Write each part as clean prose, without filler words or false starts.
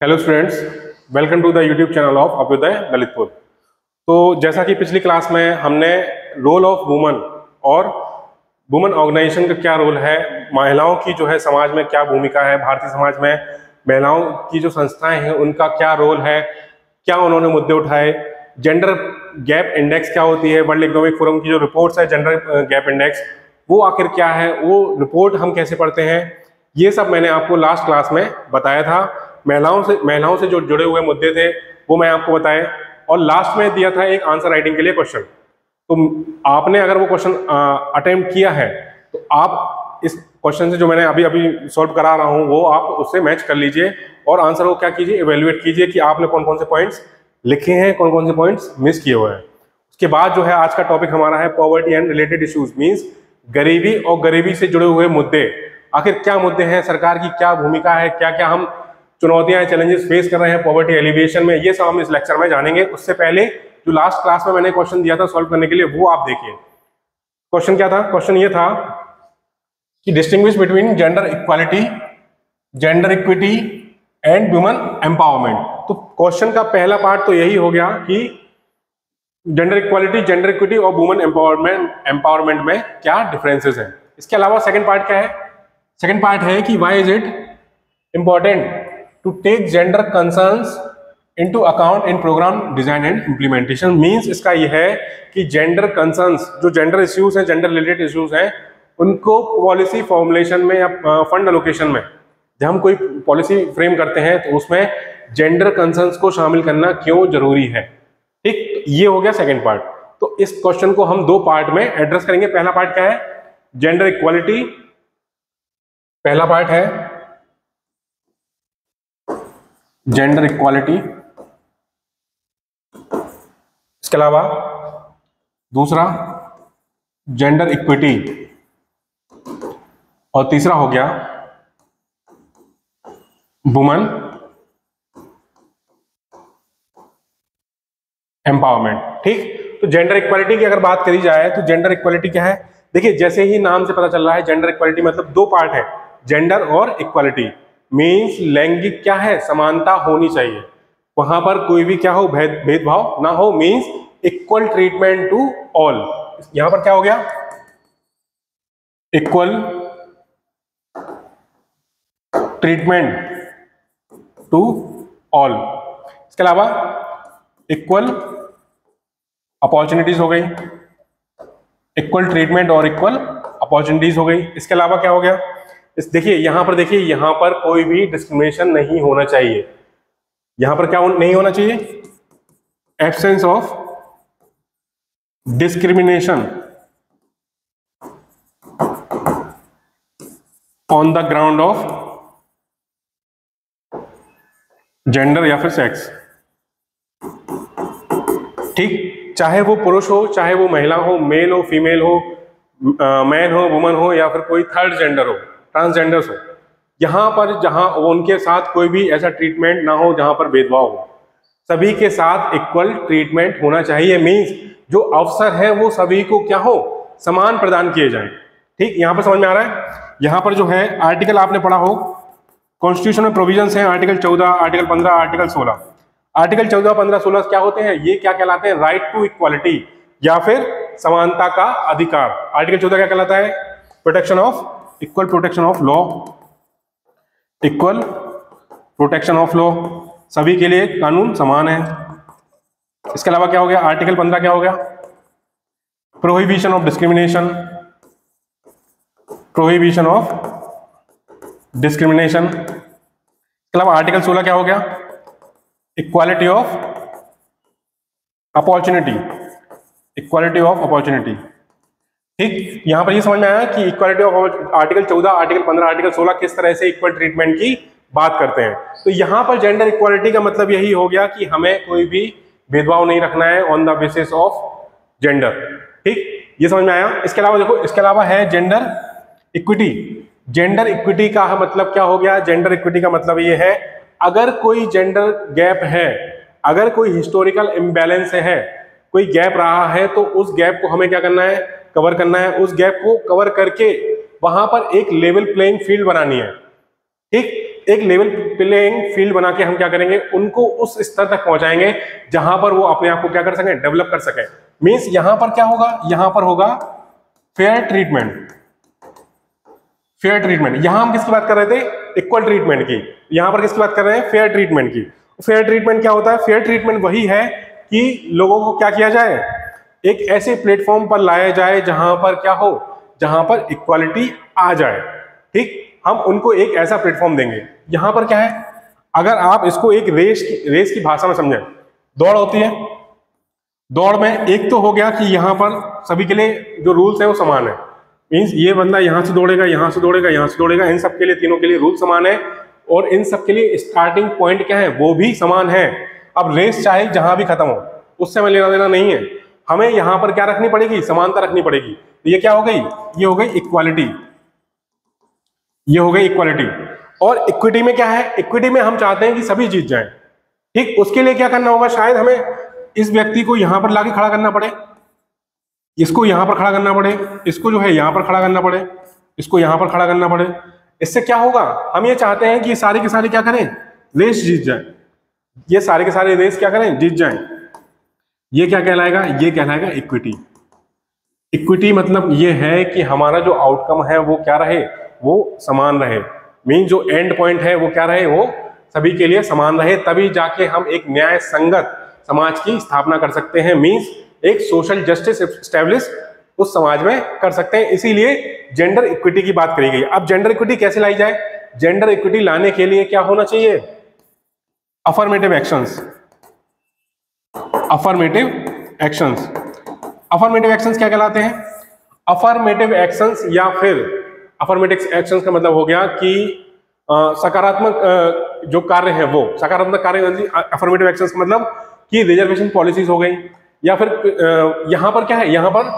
Hello students, welcome to the YouTube channel of Abhyudaya Lalitpur. तो जैसा कि पिछली क्लास में हमने रोल ऑफ वुमन और वुमन ऑर्गेनाइजेशन का क्या रोल है, महिलाओं की जो है समाज में क्या भूमिका है, भारतीय समाज में महिलाओं की जो संस्थाएं हैं उनका क्या रोल है, क्या उन्होंने मुद्दे उठाए, जेंडर गैप इंडेक्स क्या होती है, वर्ल्ड इकोनॉमिक फोरम की जो रिपोर्ट्स है जेंडर गैप इंडेक्स वो आखिर क्या है, वो रिपोर्ट हम कैसे पढ़ते हैं, ये सब मैंने आपको लास्ट क्लास में बताया था। महिलाओं से जो जुड़े हुए मुद्दे थे वो मैं आपको बताए और लास्ट में दिया था एक आंसर राइटिंग के लिए क्वेश्चन। तो आपने अगर वो क्वेश्चन अटेम्प्ट किया है तो आप इस क्वेश्चन से जो मैंने अभी अभी सॉल्व करा रहा हूं वो आप उससे मैच कर लीजिए और आंसर को क्या कीजिए, इवेल्युएट कीजिए कि आपने कौन कौन से पॉइंट्स लिखे हैं, कौन कौन से पॉइंट्स मिस किए हुए हैं। उसके बाद जो है आज का टॉपिक हमारा है poverty and related issues, means गरीबी और गरीबी से जुड़े हुए मुद्दे। आखिर क्या मुद्दे हैं, सरकार की क्या भूमिका है, क्या क्या हम चुनौतियां चैलेंजेस फेस कर रहे हैं पॉवर्टी एलिविएशन में, ये सब हम इस लेक्चर में जानेंगे। उससे पहले जो लास्ट क्लास में मैंने क्वेश्चन दिया था सॉल्व करने के लिए वो आप देखिए। क्वेश्चन क्या था? क्वेश्चन ये था कि distinguish between gender equality, gender equity and women empowerment. तो क्वेश्चन का पहला पार्ट तो यही हो गया कि जेंडर इक्वालिटी, जेंडर इक्विटी और वुमेन एम्पावरमेंट में क्या डिफरेंसेस हैं। इसके अलावा सेकंड पार्ट क्या है? सेकंड पार्ट है कि why is it important to take gender concerns into account in program design and implementation। Means इसका यह है कि जेंडर कंसर्न्स, जो जेंडर इश्यूज हैं, जेंडर रिलेटेड इश्यूज हैं, उनको पॉलिसी फॉर्मुलेशन में या फंड एलोकेशन में जब हम कोई पॉलिसी फ्रेम करते हैं तो उसमें जेंडर कंसर्न्स को शामिल करना क्यों जरूरी है। ठीक, ये हो गया सेकेंड पार्ट। तो इस क्वेश्चन को हम दो पार्ट में एड्रेस करेंगे। पहला पार्ट क्या है? जेंडर इक्वालिटी, पहला पार्ट है जेंडर इक्वालिटी। इसके अलावा दूसरा जेंडर इक्विटी और तीसरा हो गया वुमेन एम्पावरमेंट। ठीक, तो जेंडर इक्वालिटी की अगर बात करी जाए तो जेंडर इक्वालिटी क्या है? देखिए, जैसे ही नाम से पता चल रहा है जेंडर इक्वालिटी मतलब दो पार्ट है, जेंडर और इक्वालिटी। मीन्स लैंगिक क्या है, समानता होनी चाहिए, वहां पर कोई भी क्या हो, भेदभाव ना हो। Means equal treatment to all. यहां पर क्या हो गया? Equal treatment to all. इसके अलावा इक्वल अपॉर्चुनिटीज हो गई, इक्वल ट्रीटमेंट और इक्वल अपॉर्चुनिटीज हो गई। इसके अलावा क्या हो गया? देखिए यहां पर, देखिए यहां पर कोई भी डिस्क्रिमिनेशन नहीं होना चाहिए। यहां पर क्या नहीं होना चाहिए? Absence of discrimination on the ground of gender या फिर सेक्स। ठीक, चाहे वो पुरुष हो, चाहे वो महिला हो, मेल हो, फीमेल हो, मैन हो, वुमन हो, या फिर कोई थर्ड जेंडर हो, ट्रांसजेंडर्स हो, यहां पर जहां उनके साथ कोई भी ऐसा ट्रीटमेंट ना हो जहां पर भेदभाव हो, सभी के साथ इक्वल ट्रीटमेंट होना चाहिए। मींस जो अवसर है वो सभी को क्या हो, समान प्रदान किए जाएं। ठीक, यहां पर समझ में आ रहा है? यहां पर जो है आर्टिकल आपने पढ़ा हो, कॉन्स्टिट्यूशन में प्रोविजंस हैं, आर्टिकल 14, आर्टिकल 15, आर्टिकल 16। आर्टिकल 14, 15, 16 क्या होते हैं? ये क्या कहलाते हैं? राइट टू इक्वालिटी या फिर समानता का अधिकार। आर्टिकल 14 क्या कहलाता है? Protection of, equal protection of law, equal protection of law, सभी के लिए कानून समान है। इसके अलावा क्या हो गया? आर्टिकल 15 क्या हो गया? Prohibition of discrimination, prohibition of discrimination. इसके अलावा आर्टिकल 16 क्या हो गया? Equality of opportunity, equality of opportunity. ठीक, यहां पर ये समझ में आया कि equality of article 14, article 15, article 16 किस तरह से इक्वल ट्रीटमेंट की बात करते हैं। तो यहां पर जेंडर इक्वालिटी का मतलब यही हो गया कि हमें कोई भी भेदभाव नहीं रखना है on the basis of gender. ठीक, ये समझ में आया? इसके अलावा देखो, इसके अलावा है जेंडर इक्विटी। जेंडर इक्विटी का मतलब क्या हो गया? जेंडर इक्विटी का मतलब ये है अगर कोई जेंडर गैप है, अगर कोई हिस्टोरिकल इम्बैलेंस है, कोई गैप रहा है, तो उस गैप को हमें क्या करना है? कवर करना है। उस गैप को कवर करके वहां पर एक लेवल प्लेइंग फील्ड बनानी है। ठीक, एक लेवल प्लेइंग फील्ड बना के हम क्या करेंगे, उनको उस स्तर तक पहुंचाएंगे जहां पर वो अपने आप को क्या कर सकें, डेवलप कर सकें। मींस यहां पर क्या होगा, यहां पर होगा फेयर ट्रीटमेंट। फेयर ट्रीटमेंट, यहां हम किसकी बात कर रहे थे, इक्वल ट्रीटमेंट की, यहां पर किसकी बात कर रहे हैं, फेयर ट्रीटमेंट की। फेयर ट्रीटमेंट क्या होता है, फेयर ट्रीटमेंट वही है कि लोगों को क्या किया जाए, एक ऐसे प्लेटफॉर्म पर लाया जाए जहां पर क्या हो, जहां पर इक्वालिटी आ जाए। ठीक, हम उनको एक ऐसा प्लेटफॉर्म देंगे। यहां पर क्या है, अगर आप इसको एक रेस की भाषा में समझें, दौड़ होती है, दौड़ में एक तो हो गया कि यहां पर सभी के लिए जो रूल्स है वो समान है। मींस ये बंदा यहां से दौड़ेगा, यहां से दौड़ेगा, यहां से दौड़ेगा, इन सब के लिए, तीनों के लिए रूल समान है और इन सब के लिए स्टार्टिंग पॉइंट क्या है, वो भी समान है। अब रेस चाहे जहां भी खत्म हो, उससे हमें लेना देना नहीं है, हमें यहां पर क्या रखनी पड़ेगी, समानता रखनी पड़ेगी। ये क्या हो गई, ये हो गई इक्वालिटी, ये हो गई इक्वालिटी। और इक्विटी में क्या है, इक्विटी में हम चाहते हैं कि सभी जीत जाएं। ठीक, उसके लिए क्या करना होगा, शायद हमें इस व्यक्ति को यहां पर लाके खड़ा करना पड़े, इसको यहां पर खड़ा करना पड़े, इसको जो है यहां पर खड़ा करना पड़े, इसको यहां पर खड़ा करना पड़े। इससे क्या होगा, हम ये चाहते हैं कि सारे के सारे क्या करें, रेस जीत जाएं, ये सारे के सारे रेस क्या करें, जीत जाएं। ये क्या कहलाएगा, ये कहलाएगा इक्विटी। इक्विटी मतलब ये है कि हमारा जो आउटकम है वो क्या रहे, वो समान रहे। मीन जो एंड पॉइंट है वो क्या रहे, वो सभी के लिए समान रहे, तभी जाके हम एक न्याय संगत समाज की स्थापना कर सकते हैं। मींस एक सोशल जस्टिस एस्टेब्लिश उस समाज में कर सकते हैं। इसीलिए जेंडर इक्विटी की बात करी गई। अब जेंडर इक्विटी कैसे लाई जाए, जेंडर इक्विटी लाने के लिए क्या होना चाहिए, affirmative actions. Affirmative actions, affirmative actions क्या कहलाते हैं, अफर्मेटिव एक्शंस या फिर अफर्मेटिव एक्शंस का मतलब हो गया कि सकारात्मक जो कार्य है वो सकारात्मक कार्य। अफर्मेटिव एक्शंस मतलब कि रिजर्वेशन पॉलिसीज हो गई, या फिर यहां पर क्या है, यहां पर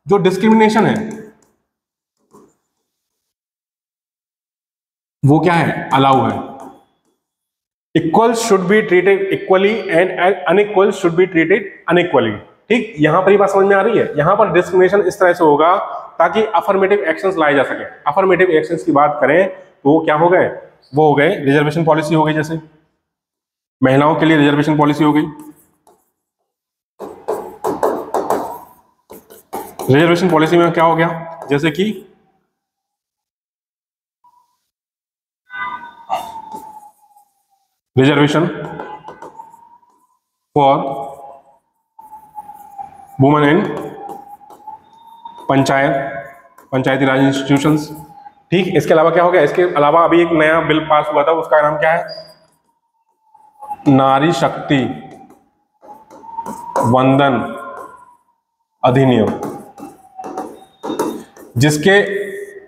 जो डिस्क्रिमिनेशन है वो क्या है, अलाउ है। Equal should be treated equally and unequal should be treated unequally. ठीक, यहां पर ये बात समझ में आ रही है। यहां पर डिस्क्रिमिनेशन इस तरह से होगा ताकि अफर्मेटिव एक्शंस लाए जा सके। अफर्मेटिव एक्शंस की बात करें तो वो क्या हो गए, वो हो गए रिजर्वेशन पॉलिसी हो गई, जैसे महिलाओं के लिए रिजर्वेशन पॉलिसी हो गई। रिजर्वेशन पॉलिसी में क्या हो गया, जैसे कि reservation for women in Panchayati Raj institutions. ठीक, इसके अलावा क्या हो गया, इसके अलावा अभी एक नया बिल पास हुआ था, उसका नाम क्या है, नारी शक्ति वंदन अधिनियम, जिसके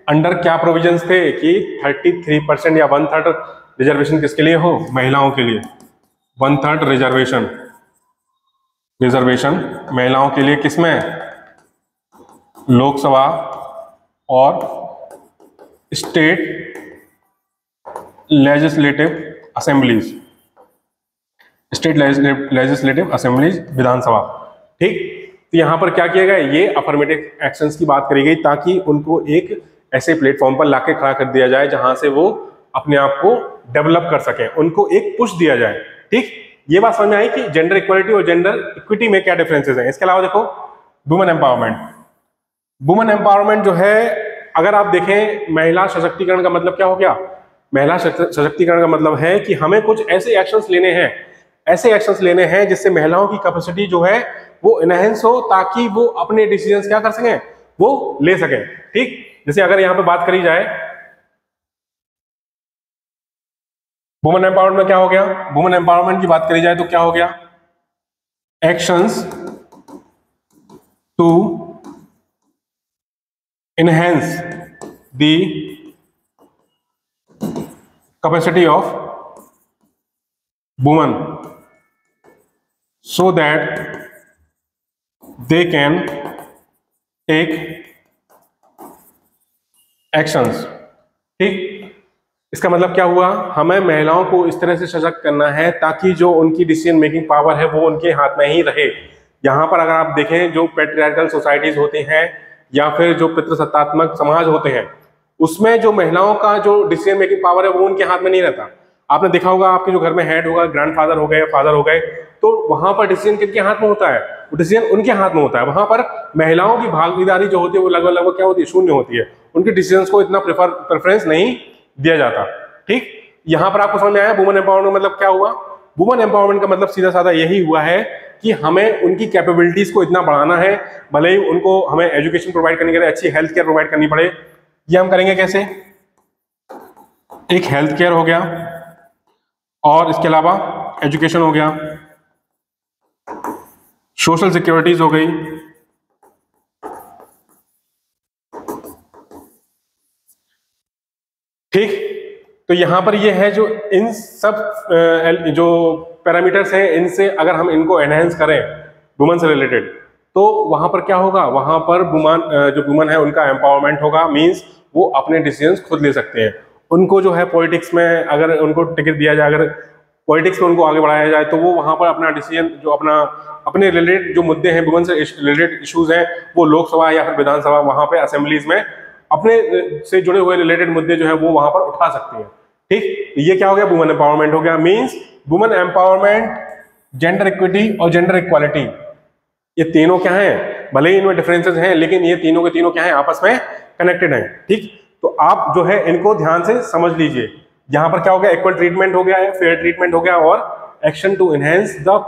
अंडर क्या प्रोविजंस थे कि 33% या 1/3 रिजर्वेशन किसके लिए हो, महिलाओं के लिए। 1/3 रिजर्वेशन महिलाओं के लिए किसमें, लोकसभा और state legislative assemblies, state legislative assemblies, Vidhan Sabha. ठीक, तो यहां पर क्या किया गया, ये अफर्मेटिव एक्शंस की बात करी गई ताकि उनको एक ऐसे प्लेटफॉर्म पर लाके खड़ा कर दिया जाए जहां से वो अपने आप को डेवलप कर सकें, उनको एक पुश दिया जाए। ठीक, ये बात समझ में आई कि जेंडर इक्वालिटी और जेंडर इक्विटी में क्या डिफरेंसेस हैं। इसके अलावा देखो वुमेन एम्पावरमेंट। वुमेन एम्पावरमेंट जो है, अगर आप देखें, महिला सशक्तिकरण का मतलब क्या हो गया, महिला सशक्तिकरण का मतलब है कि हमें कुछ ऐसे एक्शंस लेने हैं, ऐसे एक्शंस लेने हैं जिससे महिलाओं की कैपेसिटी जो है वो इनहेंस हो, ताकि वो अपने डिसीजंस क्या कर सकें, वो ले सकें। ठीक, जैसे अगर यहां पे बात करी जाए वुमेन एम्पावरमेंट में क्या हो गया, वुमेन एम्पावरमेंट की बात करी जाए तो क्या हो गया, actions to enhance the capacity of women so that they can take actions। ठीक, इसका मतलब क्या हुआ, हमें महिलाओं को इस तरह से सशक्त करना है ताकि जो उनकी डिसीजन मेकिंग पावर है वो उनके हाथ में ही रहे। यहां पर अगर आप देखें, जो पैट्रियार्कल सोसाइटीज होती हैं या फिर जो पितृसत्तात्मक समाज होते हैं, उसमें जो महिलाओं का जो डिसीजन मेकिंग पावर है वो उनके हाथ में नहीं रहता। आपने देखा होगा आपके जो घर में हेड होगा, ग्रैंडफादर हो गए, फादर हो गए, तो वहां पर डिसीजन किनके हाथ में होता है? वो डिसीजन उनके हाथ में होता है। वहां पर महिलाओं की भागीदारी जो होती है वो लगभग लगभग क्या होती है? शून्य होती है। उनके डिसीजंस को इतना प्रेफरेंस नहीं दिया जाता। ठीक, यहां पर आपको समझ में आया वुमेन एम्पावरमेंट मतलब क्या हुआ? वुमेन एम्पावरमेंट का मतलब सीधा साधा यही हुआ है कि हमें उनकी कैपेबिलिटीज को इतना बढ़ाना है, भले ही उनको हमें एजुकेशन प्रोवाइड करने के लिए अच्छी हेल्थ केयर प्रोवाइड करनी पड़े। ये हम करेंगे कैसे? एक हेल्थ केयर हो गया और इसके अलावा एजुकेशन हो गया, सोशल सिक्योरिटीज हो गई, ठीक। तो यहां पर ये है जो इन सब जो पैरामीटर्स हैं, इनसे अगर हम इनको एनहेंस करें वुमेन से रिलेटेड, तो वहां पर क्या होगा? वहां पर जो वुमेन है उनका एम्पावरमेंट होगा, मींस वो अपने डिसीजंस खुद ले सकते हैं। उनको जो है पॉलिटिक्स में अगर उनको टिकट दिया जाए, अगर पॉलिटिक्स में उनको आगे बढ़ाया जाए, तो वो वहां पर अपना डिसीजन जो अपने रिलेटेड जो मुद्दे हैं, वुमेन से रिलेटेड इश्यूज हैं, वो लोकसभा या फिर विधानसभा वहां पे असेंबलीज में अपने से जुड़े हुए रिलेटेड मुद्दे जो है वो वहां पर उठा सकती हैं। ठीक, ये क्या हो गया? वुमेन एम्पावरमेंट हो गया। Means women empowerment, gender equity और जेंडर इक्वालिटी, ये तीनों क्या है? भले ही इनमें डिफरेंसेस हैं, लेकिन ये तीनों के तीनों क्या है? आपस में कनेक्टेड हैं। ठीक, तो आप जो है इनको ध्यान से समझ लीजिए। यहां पर क्या हो गया? इक्वल ट्रीटमेंट हो गया है, फेयर ट्रीटमेंट हो गया, और action to enhance the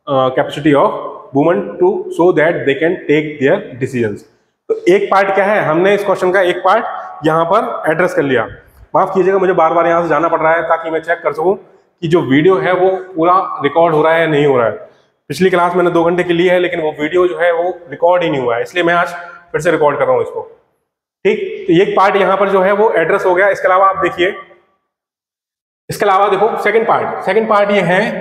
capacity of women to so that they can take their decisions. तो एक पार्ट क्या है? हमने इस क्वेश्चन का एक पार्ट यहां पर एड्रेस कर लिया। माफ कीजिएगा, मुझे बार बार यहां से जाना पड़ रहा है ताकि मैं चेक कर सकूं कि जो वीडियो है वो पूरा रिकॉर्ड हो रहा है या नहीं हो रहा है। पिछली क्लास मैंने 2 घंटे की ली है, लेकिन वो वीडियो जो है वो रिकॉर्ड ही नहीं हुआ है, इसलिए मैं आज फिर से रिकॉर्ड कर रहा हूं इसको। ठीक, तो एक पार्ट यहां पर जो है वो एड्रेस हो गया। इसके अलावा आप देखिए, इसके अलावा देखो सेकंड पार्ट ये है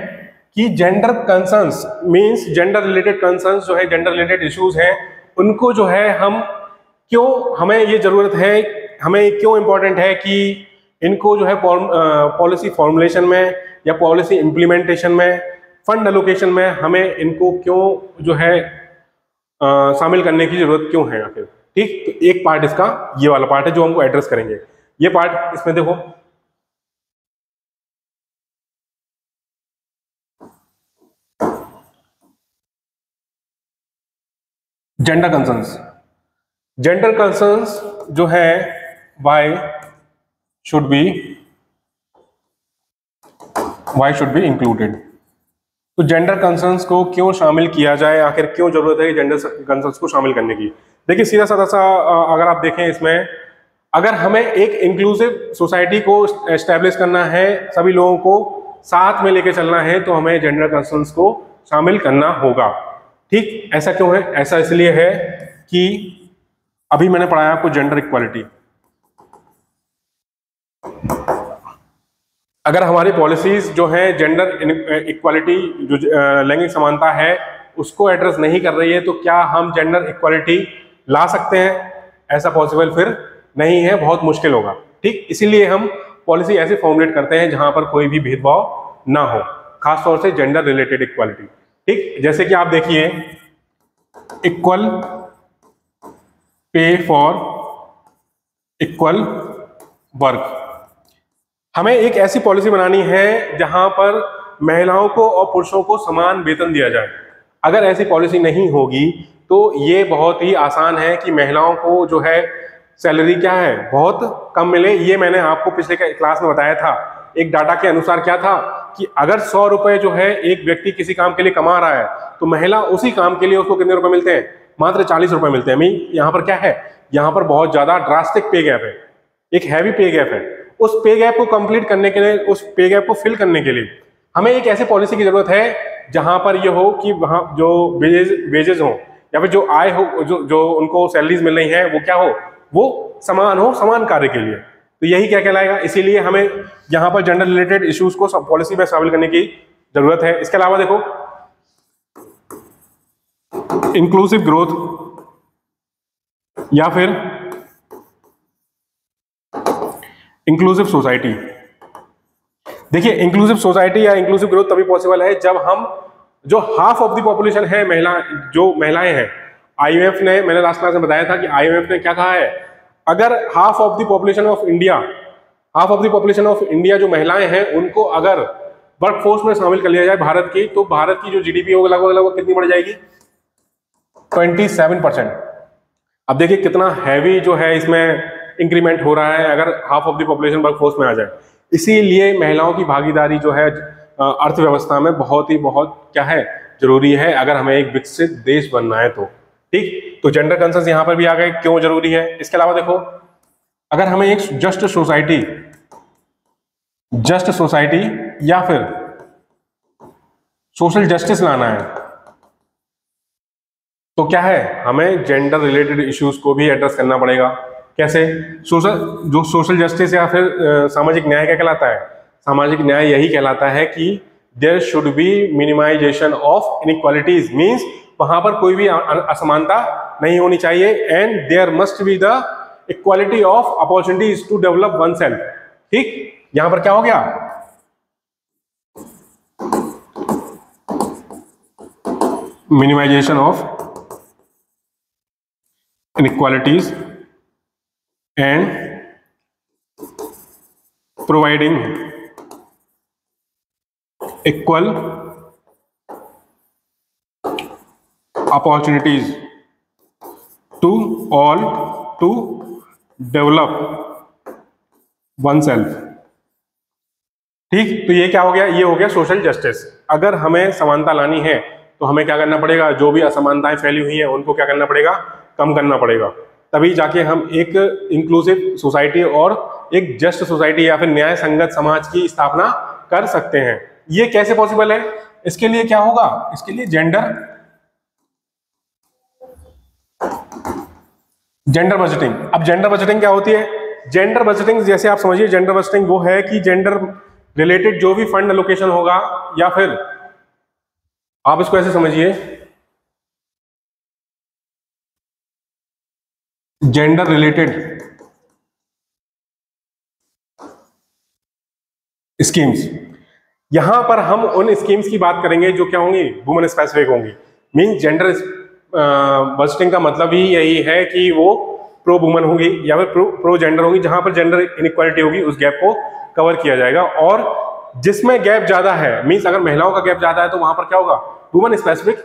कि gender concerns, means gender related concerns जो है, जेंडर रिलेटेड इश्यूज हैं, उनको जो है हमें ये जरूरत है, हमें क्यों इंपॉर्टेंट है कि इनको जो है पॉलिसी फॉर्मुलेशन में या पॉलिसी इंप्लीमेंटेशन में, फंड एलोकेशन में हमें इनको क्यों जो है शामिल करने की जरूरत क्यों है आखिर। ठीक, तो एक पार्ट इसका ये वाला पार्ट है जो हमको एड्रेस करेंगे। ये पार्ट इसमें देखो, जेंडर कंसर्न्स जो है वाई शुड बी इंक्लूडेड। तो जेंडर कंसर्न्स को क्यों शामिल किया जाए, आखिर क्यों जरूरत है जेंडर कंसर्न्स को शामिल करने की? देखिए सीधा साधा सा अगर आप देखें इसमें, अगर हमें एक इंक्लूसिव सोसाइटी को एस्टेब्लिश करना है, सभी लोगों को साथ में लेके चलना है, तो हमें जेंडर कंसर्न्स को शामिल करना होगा। ठीक, ऐसा क्यों है? ऐसा इसलिए है कि अभी मैंने पढ़ाया आपको जेंडर इक्वालिटी। अगर हमारी पॉलिसीज जो है जेंडर इक्वालिटी, जो लैंगिक समानता है, उसको एड्रेस नहीं कर रही है, तो क्या हम जेंडर इक्वालिटी ला सकते हैं? ऐसा पॉसिबल फिर नहीं है, बहुत मुश्किल होगा। ठीक, इसीलिए हम पॉलिसी ऐसे फॉर्मुलेट करते हैं जहां पर कोई भी भेदभाव ना हो, खासतौर से जेंडर रिलेटेड इक्वालिटी। ठीक, जैसे कि आप देखिए, equal pay for equal work, हमें एक ऐसी पॉलिसी बनानी है जहां पर महिलाओं को और पुरुषों को समान वेतन दिया जाए। अगर ऐसी पॉलिसी नहीं होगी तो ये बहुत ही आसान है कि महिलाओं को जो है सैलरी क्या है, बहुत कम मिले। ये मैंने आपको पिछले क्लास में बताया था। एक डाटा के अनुसार क्या था कि अगर 100 रुपए जो है एक व्यक्ति किसी काम के लिए कमा रहा है, तो महिला उसी काम के लिए उसको कितने रुपए मिलते हैं? मात्र 40 रुपए मिलते हैं। यहाँ पर क्या है? यहाँ पर बहुत ज्यादा ड्रास्टिक पे गैप है, एक हैवी पे गैप है। उस पे गैप को कंप्लीट करने के लिए, उस पे गैप को फिल करने के लिए हमें एक ऐसी पॉलिसी की जरूरत है जहां पर ये हो कि वहां जो वेजेस हो या फिर जो आय हो, जो उनको सैलरीज मिल रही है, वो क्या हो? वो समान हो, समान कार्य के लिए। तो यही क्या कहलाएगा। इसीलिए हमें यहाँ पर जेंडर रिलेटेड इश्यूज को पॉलिसी में शामिल करने की जरूरत है। इसके अलावा देखो, इंक्लूसिव ग्रोथ या फिर इंक्लूसिव सोसाइटी। देखिए, इंक्लूसिव सोसाइटी या इंक्लूसिव ग्रोथ तभी पॉसिबल है जब हम जो हाफ ऑफ द पॉपुलेशन है, महिलाएं हैं, आईएमएफ ने, मैंने लास्ट क्लास में बताया था कि आईएमएफ ने क्या कहा है, अगर half of the population of India जो महिलाएं हैं उनको अगर वर्कफोर्स में शामिल कर लिया जाए भारत की, तो भारत की जो जीडीपी होगी लगभग लगभग कितनी बढ़ जाएगी? 27%। अब देखिए कितना हैवी जो है इसमें इंक्रीमेंट हो रहा है अगर half of the population workforce में आ जाए। इसीलिए महिलाओं की भागीदारी जो है अर्थव्यवस्था में बहुत क्या है, जरूरी है अगर हमें एक विकसित देश बनना है तो। ठीक, तो जेंडर कंसर्न्स यहां पर भी आ गए, क्यों जरूरी है। इसके अलावा देखो, अगर हमें एक जस्ट सोसाइटी या फिर सोशल जस्टिस लाना है तो क्या है, हमें जेंडर रिलेटेड इश्यूज को भी एड्रेस करना पड़ेगा। कैसे? सोशल जस्टिस या फिर सामाजिक न्याय क्या कहलाता है? सामाजिक न्याय यही कहलाता है कि there should be minimisation of inequalities, means वहां पर कोई भी असमानता नहीं होनी चाहिए, and there must be the equality of opportunities to develop oneself. ठीक, यहां पर क्या हो गया? Minimisation of inequalities and providing equal opportunities to all to develop oneself। ठीक, तो ये क्या हो गया? ये हो गया सोशल जस्टिस। अगर हमें समानता लानी है तो हमें क्या करना पड़ेगा? जो भी असमानताएं फैली हुई हैं उनको क्या करना पड़ेगा? कम करना पड़ेगा, तभी जाके हम एक इंक्लूसिव सोसाइटी और एक जस्ट सोसाइटी या फिर न्याय संगत समाज की स्थापना कर सकते हैं। ये कैसे पॉसिबल है? इसके लिए क्या होगा? इसके लिए जेंडर बजटिंग। अब जेंडर बजटिंग क्या होती है? जेंडर बजटिंग जैसे आप समझिए, जेंडर बजटिंग वो है कि जेंडर रिलेटेड जो भी फंड एलोकेशन होगा, या फिर आप इसको ऐसे समझिए, जेंडर रिलेटेड स्कीम्स। यहां पर हम उन स्कीम्स की बात करेंगे जो क्या होंगी? वुमेन स्पेसिफिक होंगी। मीन जेंडर बजटिंग का मतलब ही यही है कि वो प्रो वुमेन होंगी या फिर प्रो जेंडर होंगी, जहां पर जेंडर इनइक्वालिटी होगी उस गैप को कवर किया जाएगा। और जिसमें गैप ज्यादा है, मीन्स अगर महिलाओं का गैप ज्यादा है तो वहां पर क्या होगा? वुमेन स्पेसिफिक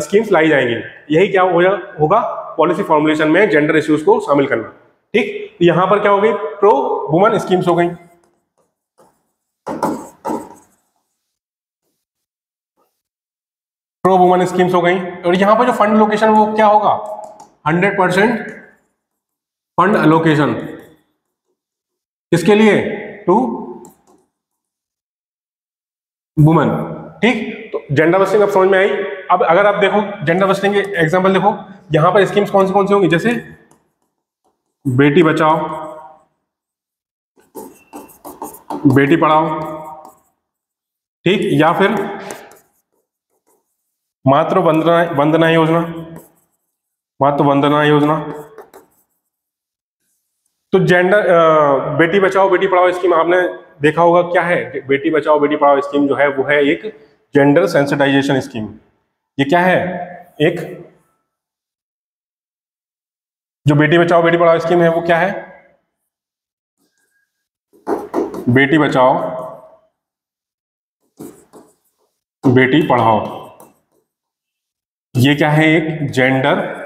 स्कीम्स लाई जाएंगी। यही क्या होगा? पॉलिसी फॉर्मुलेशन में जेंडर इश्यूज को शामिल करना। ठीक, यहां पर क्या हो गई? प्रो वुमेन स्कीम्स हो गई। प्रो वुमेन स्कीम्स हो गई। और यहां पर जो फंड एलोकेशन वो क्या होगा? 100% फंड एलोकेशन किसके लिए? To women. ठीक, तो जेंडर बस्टिंग अब समझ में आई। अब अगर आप देखो जेंडर बस्टिंग के एग्जांपल देखो, यहां पर स्कीम्स कौन सी होंगी? जैसे बेटी बचाओ, बेटी पढ़ाओ, ठीक, या फिर मातृ वंदना योजना। तो जेंडर बेटी बचाओ बेटी पढ़ाओ स्कीम आपने देखा होगा क्या है? बेटी बचाओ बेटी पढ़ाओ स्कीम जो है वो है एक जेंडर सेंसिटाइजेशन स्कीम। ये क्या है? एक जो बेटी बचाओ बेटी पढ़ाओ स्कीम है वो क्या है? बेटी बचाओ बेटी पढ़ाओ। ये क्या है? एक gender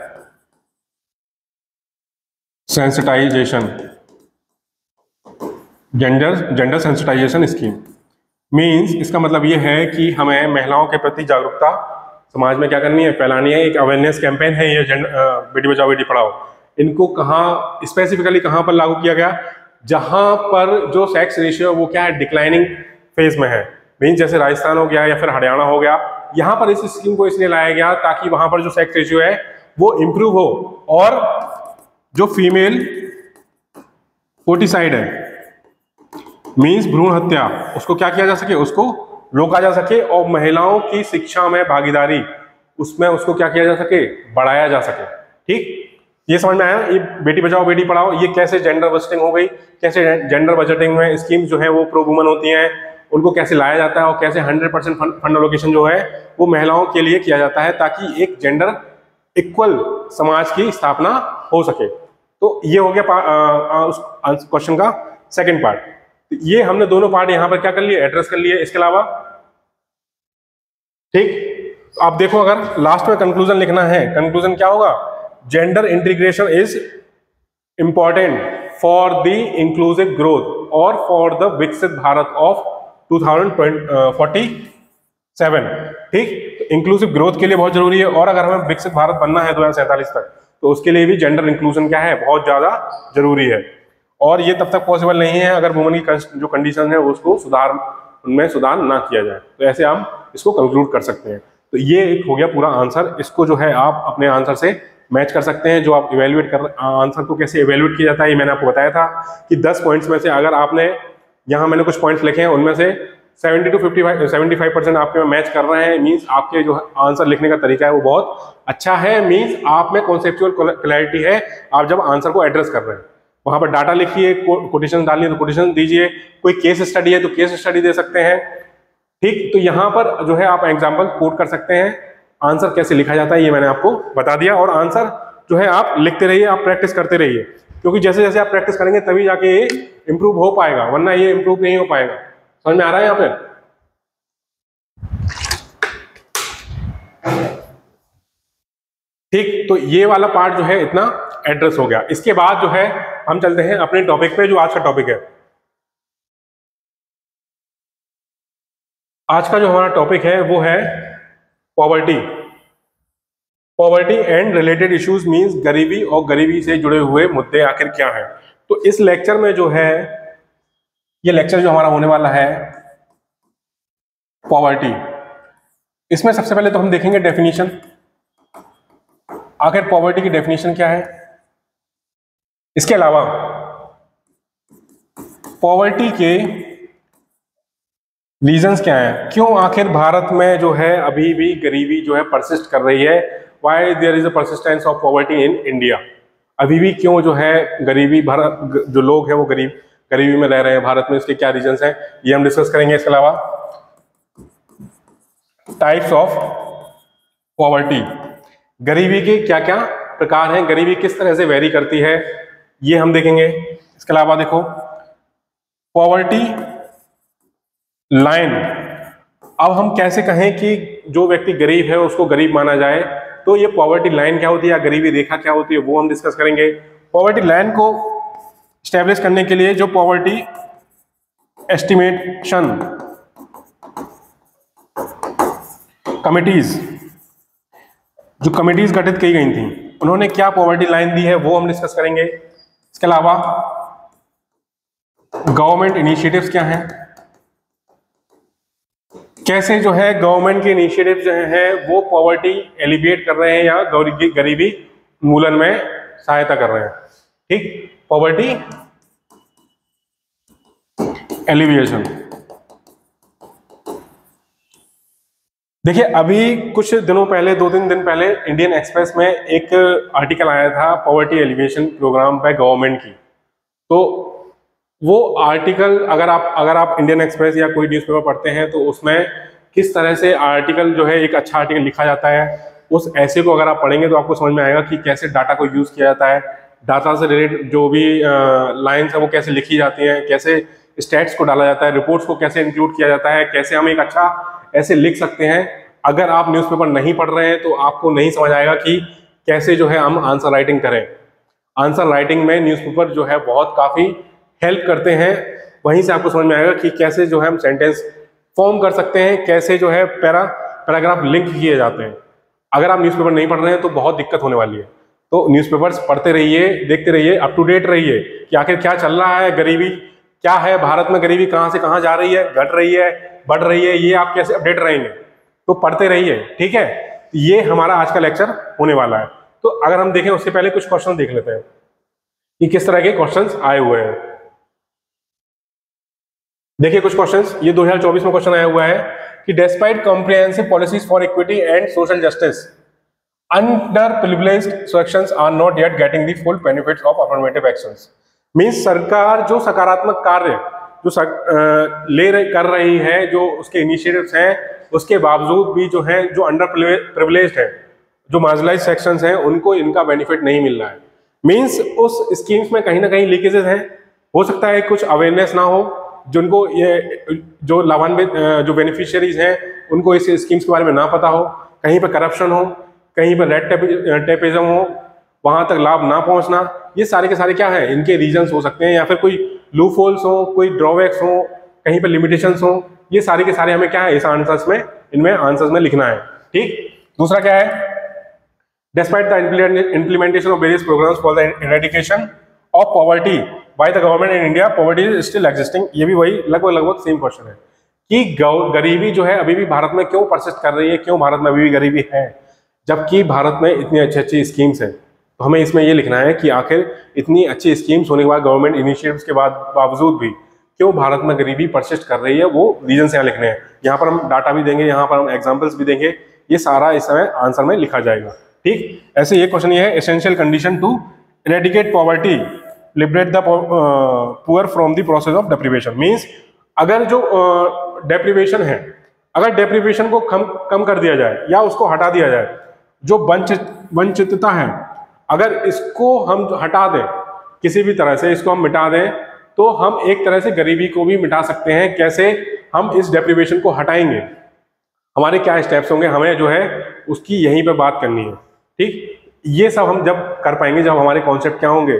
sensitisation gender sensitisation scheme. Means इसका मतलब ये है कि हमें महिलाओं के प्रति जागरूकता समाज में क्या करनी है? फैलानी है। एक अवेयरनेस कैंपेन है ये बेटी बचाओ बेटी पढ़ाओ। इनको कहाँ स्पेसिफिकली कहाँ पर लागू किया गया? जहां पर जो सेक्स रेशियो वो क्या है? डिक्लाइनिंग फेज में है। मीन्स जैसे राजस्थान हो गया या फिर हरियाणा हो गया, यहाँ पर इस स्कीम को इसलिए लाया गया ताकि वहां पर जो सेक्स रेशियो है वो इंप्रूव हो, और जो फीमेल फोर्टिसाइड है मीन्स भ्रूण हत्या, उसको क्या किया जा सके? उसको रोका जा सके, और महिलाओं की शिक्षा में भागीदारी उसमें उसको क्या किया जा सके? बढ़ाया जा सके। ठीक, ये समझ में आया? ये बेटी बचाओ बेटी पढ़ाओ ये कैसे जेंडर बजटिंग हो गई, कैसे जेंडर बजटिंग में स्कीम जो है वो प्रो वुमन होती हैं, उनको कैसे लाया जाता है, और कैसे 100% फंड एलोकेशन जो है वो महिलाओं के लिए किया जाता है ताकि एक जेंडर इक्वल समाज की स्थापना हो सके। तो ये हो गया उस क्वेश्चन का सेकंड पार्ट। तो ये हमने दोनों पार्ट यहां पर क्या कर लिए, एड्रेस कर लिए। इसके अलावा ठीक, तो आप देखो अगर लास्ट में कंक्लूजन लिखना है, कंक्लूजन क्या होगा, gender integration is important for the inclusive growth और फॉर द विकसित भारत ऑफ 2047। ठीक, तो इंक्लूसिव ग्रोथ के लिए बहुत जरूरी है, और अगर हमें विकसित भारत बनना है 2047 तक, तो उसके लिए भी जेंडर इंक्लूजन क्या है, बहुत ज्यादा जरूरी है। और ये तब तक पॉसिबल नहीं है अगर वुमन की जो कंडीशन है उसको उनमें सुधार ना किया जाए। तो ऐसे हम इसको कंक्लूड कर सकते हैं। तो ये एक हो गया पूरा आंसर। इसको जो है आप अपने आंसर से मैच कर सकते हैं। जो आप इवेल्युएट कर, आंसर को कैसे इवेल्युएट किया जाता है ये मैंने आपको बताया था कि 10 पॉइंट्स में से अगर आपने, यहाँ मैंने कुछ पॉइंट्स लिखे हैं, उनमें से 70 to 75% आपके में मैच कर रहे हैं, मीन्स आपके जो आंसर लिखने का तरीका है वो बहुत अच्छा है। मीन्स आप में कॉन्सेप्चुअल क्लैरिटी है। आप जब आंसर को एड्रेस कर रहे हैं, वहां पर डाटा लिखिए, कोटेशन डालनी है तो कोटेशन दीजिए, कोई केस स्टडी है तो केस स्टडी दे सकते हैं। ठीक, तो यहाँ पर जो है आप एग्जाम्पल कोट कर सकते हैं। आंसर कैसे लिखा जाता है ये मैंने आपको बता दिया, और आंसर जो है आप लिखते रहिए, आप प्रैक्टिस करते रहिए, क्योंकि जैसे जैसे आप प्रैक्टिस करेंगे तभी जाके ये इंप्रूव हो पाएगा, वरना ये इंप्रूव नहीं हो पाएगा। समझ में आ रहा है यहाँ पे? ठीक, तो ये वाला पार्ट जो है इतना एड्रेस हो गया। इसके बाद जो है हम चलते हैं अपने टॉपिक पे, जो आज का टॉपिक है। आज का जो हमारा टॉपिक है वो है poverty. Poverty and related issues means गरीबी और गरीबी से जुड़े हुए मुद्दे आखिर क्या हैं। तो इस लेक्चर में जो है, ये लेक्चर जो हमारा होने वाला है पॉवर्टी, इसमें सबसे पहले तो हम देखेंगे डेफिनेशन। आखिर पॉवर्टी की डेफिनेशन क्या है, इसके अलावा पॉवर्टी के रीजंस क्या हैं, क्यों आखिर भारत में जो है अभी भी गरीबी जो है परसिस्ट कर रही है, why there is a persistence of poverty in India. अभी भी क्यों जो है गरीबी, भारत जो लोग हैं वो गरीबी में रह रहे हैं भारत में, इसके क्या रीजंस हैं ये हम डिस्कस करेंगे। इसके अलावा टाइप्स ऑफ पॉवर्टी, गरीबी के क्या क्या प्रकार हैं, गरीबी किस तरह से वेरी करती है, ये हम देखेंगे। इसके अलावा देखो पॉवर्टी लाइन, अब हम कैसे कहें कि जो व्यक्ति गरीब है उसको गरीब माना जाए, तो ये पॉवर्टी लाइन क्या होती है या गरीबी रेखा क्या होती है वो हम डिस्कस करेंगे। पॉवर्टी लाइन को स्टैब्लिश करने के लिए जो पॉवर्टी एस्टिमेशन कमिटीज, जो कमिटीज गठित की गई थी, उन्होंने क्या पॉवर्टी लाइन दी है वो हम डिस्कस करेंगे। इसके अलावा गवर्नमेंट इनिशिएटिव्स क्या हैं, कैसे जो है गवर्नमेंट के इनिशिएटिव जो है वो पॉवर्टी एलिविएट कर रहे हैं या गरीबी उन्मूलन में सहायता कर रहे हैं। ठीक, पॉवर्टी एलिविएशन। देखिए अभी कुछ दिनों पहले, 2-3 दिन पहले इंडियन एक्सप्रेस में एक आर्टिकल आया था पॉवर्टी एलिविएशन प्रोग्राम पे गवर्नमेंट की। तो वो आर्टिकल अगर आप इंडियन एक्सप्रेस या कोई न्यूज़पेपर पढ़ते हैं तो उसमें किस तरह से आर्टिकल जो है, एक अच्छा आर्टिकल लिखा जाता है, उस ऐसे को अगर आप पढ़ेंगे तो आपको समझ में आएगा कि कैसे डाटा को यूज़ किया जाता है, डाटा से रिलेटेड जो भी लाइन्स है वो कैसे लिखी जाती हैं, कैसे स्टैट्स को डाला जाता है, रिपोर्ट्स को कैसे इंक्लूड किया जाता है, कैसे हम एक अच्छा ऐसे लिख सकते हैं। अगर आप न्यूज़पेपर नहीं पढ़ रहे हैं तो आपको नहीं समझ आएगा कि कैसे जो है हम आंसर राइटिंग करें। आंसर राइटिंग में न्यूज़पेपर जो है बहुत काफ़ी हेल्प करते हैं। वहीं से आपको समझ में आएगा कि कैसे जो है हम सेंटेंस फॉर्म कर सकते हैं, कैसे जो है पैराग्राफ लिंक किए जाते हैं। अगर आप न्यूज़पेपर नहीं पढ़ रहे हैं तो बहुत दिक्कत होने वाली है। तो न्यूज़पेपर्स पढ़ते रहिए, देखते रहिए, अप टू डेट रहिए कि आखिर क्या चल रहा है, गरीबी क्या है भारत में, गरीबी कहाँ से कहाँ जा रही है, घट रही है, बढ़ रही है, ये आप कैसे अपडेट रहेंगे। तो पढ़ते रहिए, ठीक है। ये हमारा आज का लेक्चर होने वाला है। तो अगर हम देखें उससे पहले कुछ क्वेश्चन देख लेते हैं कि किस तरह के क्वेश्चंस आए हुए हैं। देखिए कुछ क्वेश्चंस, ये 2024 में क्वेश्चन आया हुआ है कि despite comprehensive policies for equity and social justice, underprivileged sections are not yet getting the full benefits of affirmative actions. Means सरकार जो सकारात्मक कार्य जो कर रही है, जो उसके इनिशिएटिव्स हैं, उसके बावजूद भी जो है जो अंडर प्रिविलेज्ड है, जो मार्जिनलाइज्ड सेक्शंस हैं, उनको इनका बेनिफिट नहीं मिल रहा है। मीन्स उस स्कीम्स में कहीं ना कहीं लीकेजेस हैं, हो सकता है कुछ अवेयरनेस ना हो, जिनको ये जो लाभान्वित जो बेनिफिशियरीज हैं उनको इस स्कीम्स के बारे में ना पता हो, कहीं पर करप्शन हो, कहीं पर रेड टेपिज्म हो, वहां तक लाभ ना पहुंचना, ये सारे के सारे क्या है, इनके रीजंस हो सकते हैं, या फिर कोई लूप होल्स हो, कोई ड्रॉबैक्स हो, कहीं पर लिमिटेशंस हो, ये सारे के सारे हमें क्या है इस आंसर्स में, इनमें आंसर्स में लिखना है। ठीक, दूसरा क्या है, despite the implementation of various programs for the eradication of poverty by the government in India, poverty is still existing। ये भी वही लगभग सेम क्वेश्चन है कि गरीबी जो है अभी भी भारत में क्यों परसिस्ट कर रही है, क्यों भारत में अभी भी गरीबी है, जबकि भारत में इतनी अच्छी अच्छी स्कीम्स हैं। तो हमें इसमें ये लिखना है कि आखिर इतनी अच्छी स्कीम्स होने के बाद, गवर्नमेंट इनिशिएटिव्स के बावजूद भी क्यों भारत में गरीबी परसिस्ट कर रही है, वो रीजन यहाँ लिखने हैं। यहाँ पर हम डाटा भी देंगे, यहाँ पर हम एग्जाम्पल्स भी देंगे, ये सारा इस समय आंसर में लिखा जाएगा। ठीक, ऐसे ये क्वेश्चन ये है, essential condition to eradicate poverty, liberate the poor from the process of deprivation. Means अगर जो डेप्रिवेशन है, अगर डेप्रिवेशन को कम कर दिया जाए या उसको हटा दिया जाए, जो वंचितता है अगर इसको हम हटा दें, किसी भी तरह से इसको हम मिटा दें, तो हम एक तरह से गरीबी को भी मिटा सकते हैं। कैसे हम इस डेप्रिवेशन को हटाएंगे, हमारे क्या स्टेप्स होंगे, हमें जो है उसकी यहीं पे बात करनी है। ठीक, ये सब हम जब कर पाएंगे, जब हमारे कॉन्सेप्ट क्या होंगे,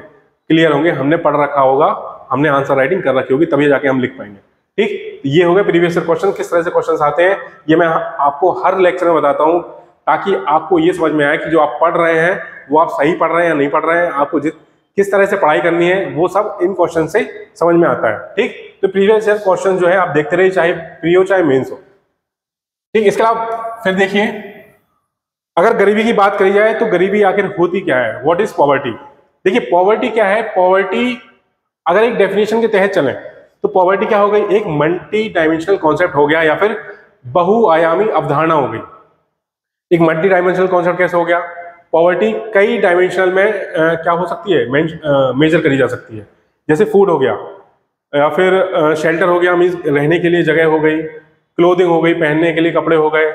क्लियर होंगे, हमने पढ़ रखा होगा, हमने आंसर राइटिंग कर रखी होगी, तभी जाके हम लिख पाएंगे। ठीक, ये हो गए प्रीवियस ईयर क्वेश्चन। किस तरह से क्वेश्चन आते हैं ये मैं आपको हर लेक्चर में बताता हूँ, ताकि आपको ये समझ में आए कि जो आप पढ़ रहे हैं वो आप सही पढ़ रहे हैं या नहीं पढ़ रहे हैं, आपको किस तरह से पढ़ाई करनी है, वो सब इन क्वेश्चन से समझ में आता है। ठीक, तो प्रीवियस ईयर क्वेश्चन जो है आप देखते रहिए, चाहे प्री हो चाहे मेंस हो। ठीक, इसके अलावा फिर देखिए, अगर गरीबी की बात करी जाए तो गरीबी आखिर होती क्या है, व्हाट इज पॉवर्टी। देखिए पॉवर्टी क्या है, पॉवर्टी अगर एक डेफिनेशन के तहत चलें तो पॉवर्टी क्या हो गई, एक मल्टी डायमेंशनल कॉन्सेप्ट हो गया, या फिर बहुआयामी अवधारणा हो गई। एक मल्टी डायमेंशनल कॉन्सेप्ट कैसे हो गया, पॉवर्टी कई डायमेंशनल में क्या हो सकती है, मेजर करी जा सकती है। जैसे फूड हो गया, या फिर शेल्टर हो गया, मीन्स रहने के लिए जगह हो गई, क्लोथिंग हो गई, पहनने के लिए कपड़े हो गए,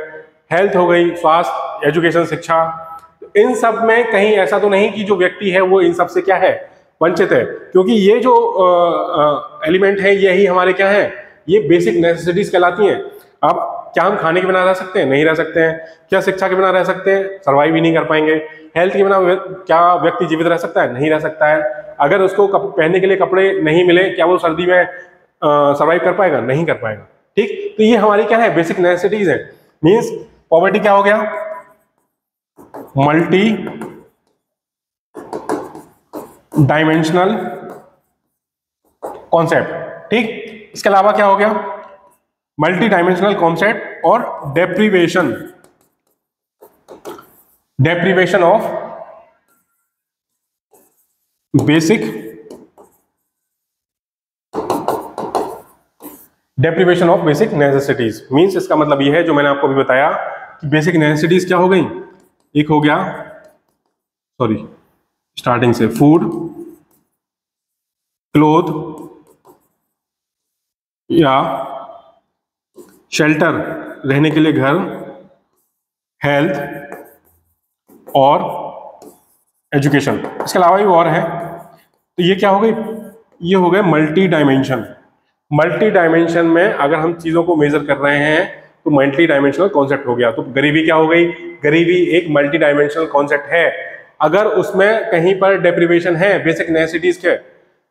हेल्थ हो गई, स्वास्थ्य, एजुकेशन, शिक्षा। इन सब में कहीं ऐसा तो नहीं कि जो व्यक्ति है वो इन सब से क्या है, वंचित है, क्योंकि ये जो एलिमेंट है यही हमारे क्या है, ये बेसिक नेसेसिटीज कहलाती हैं। अब क्या हम खाने के बिना रह सकते हैं, नहीं रह सकते हैं। क्या शिक्षा के बिना रह सकते हैं, सर्वाइव भी नहीं कर पाएंगे। हेल्थ के बिना क्या व्यक्ति जीवित रह सकता है, नहीं रह सकता है। अगर उसको पहनने के लिए कपड़े नहीं मिले, क्या वो सर्दी में सर्वाइव कर पाएगा, नहीं कर पाएगा। ठीक, तो ये हमारी क्या है, बेसिक नेसेसिटीज है। मीन्स पॉवर्टी क्या हो गया, मल्टी डायमेंशनल कॉन्सेप्ट। ठीक, इसके अलावा क्या हो गया, मल्टी डायमेंशनल कॉन्सेप्ट और deprivation of basic necessities. Means इसका मतलब यह है, जो मैंने आपको अभी बताया कि बेसिक नेसेसिटीज क्या हो गई, एक हो गया, सॉरी स्टार्टिंग से, फूड, क्लोथ या शेल्टर, रहने के लिए घर, हेल्थ और एजुकेशन। इसके अलावा भी और है, तो ये क्या हो गई, ये हो गए मल्टी डायमेंशन। मल्टी डायमेंशन में अगर हम चीजों को मेजर कर रहे हैं तो मल्टी डायमेंशनल कॉन्सेप्ट हो गया। तो गरीबी क्या हो गई, गरीबी एक मल्टी डायमेंशनल कॉन्सेप्ट है। अगर उसमें कहीं पर डेप्रिवेशन है बेसिक नेसेसिटीज के,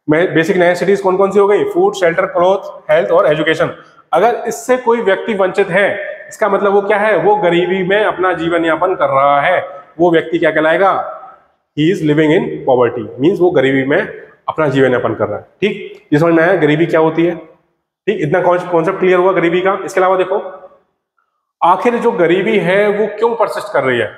बेसिक नेसेसिटीज कौन कौन सी हो गई, फूड, शेल्टर, क्लॉथ, हेल्थ और एजुकेशन, अगर इससे कोई व्यक्ति वंचित है, इसका मतलब वो क्या है, वो गरीबी में अपना जीवन यापन कर रहा है, वो व्यक्ति क्या कहलाएगा, he is living in poverty. Means वो गरीबी में अपना जीवन यापन कर रहा है। ठीक, ये समझ में आया गरीबी क्या होती है। ठीक, इतना कॉन्सेप्ट क्लियर हुआ गरीबी का। इसके अलावा देखो, आखिर जो गरीबी है वो क्यों परसिस्ट कर रही है।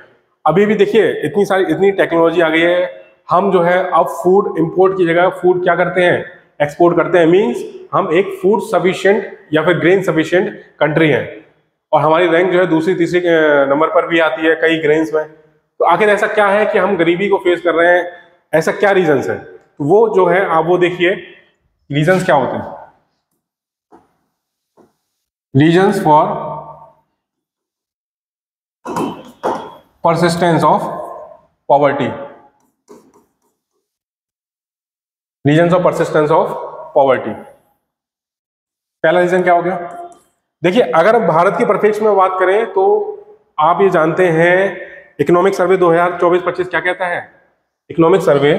अभी भी देखिए इतनी टेक्नोलॉजी आ गई है, हम जो है अब फूड इंपोर्ट की जगह फूड क्या करते हैं, एक्सपोर्ट करते हैं। मींस हम एक फूड सफिशिएंट या फिर ग्रेन सफिशिएंट कंट्री है, और हमारी रैंक जो है दूसरी तीसरी नंबर पर भी आती है कई ग्रेन्स में। तो आखिर ऐसा क्या है कि हम गरीबी को फेस कर रहे हैं, ऐसा क्या रीजंस है, तो वो जो है आप वो देखिए रीजंस क्या होते हैं। Reasons for persistence of poverty। Reason of persistence of poverty. पहला रीजन क्या हो गया? देखिए, अगर भारत की परिप्रेक्ष्य में बात करें तो आप ये जानते हैं इकोनॉमिक सर्वे 2024-25 क्या कहता है? इकोनॉमिक सर्वे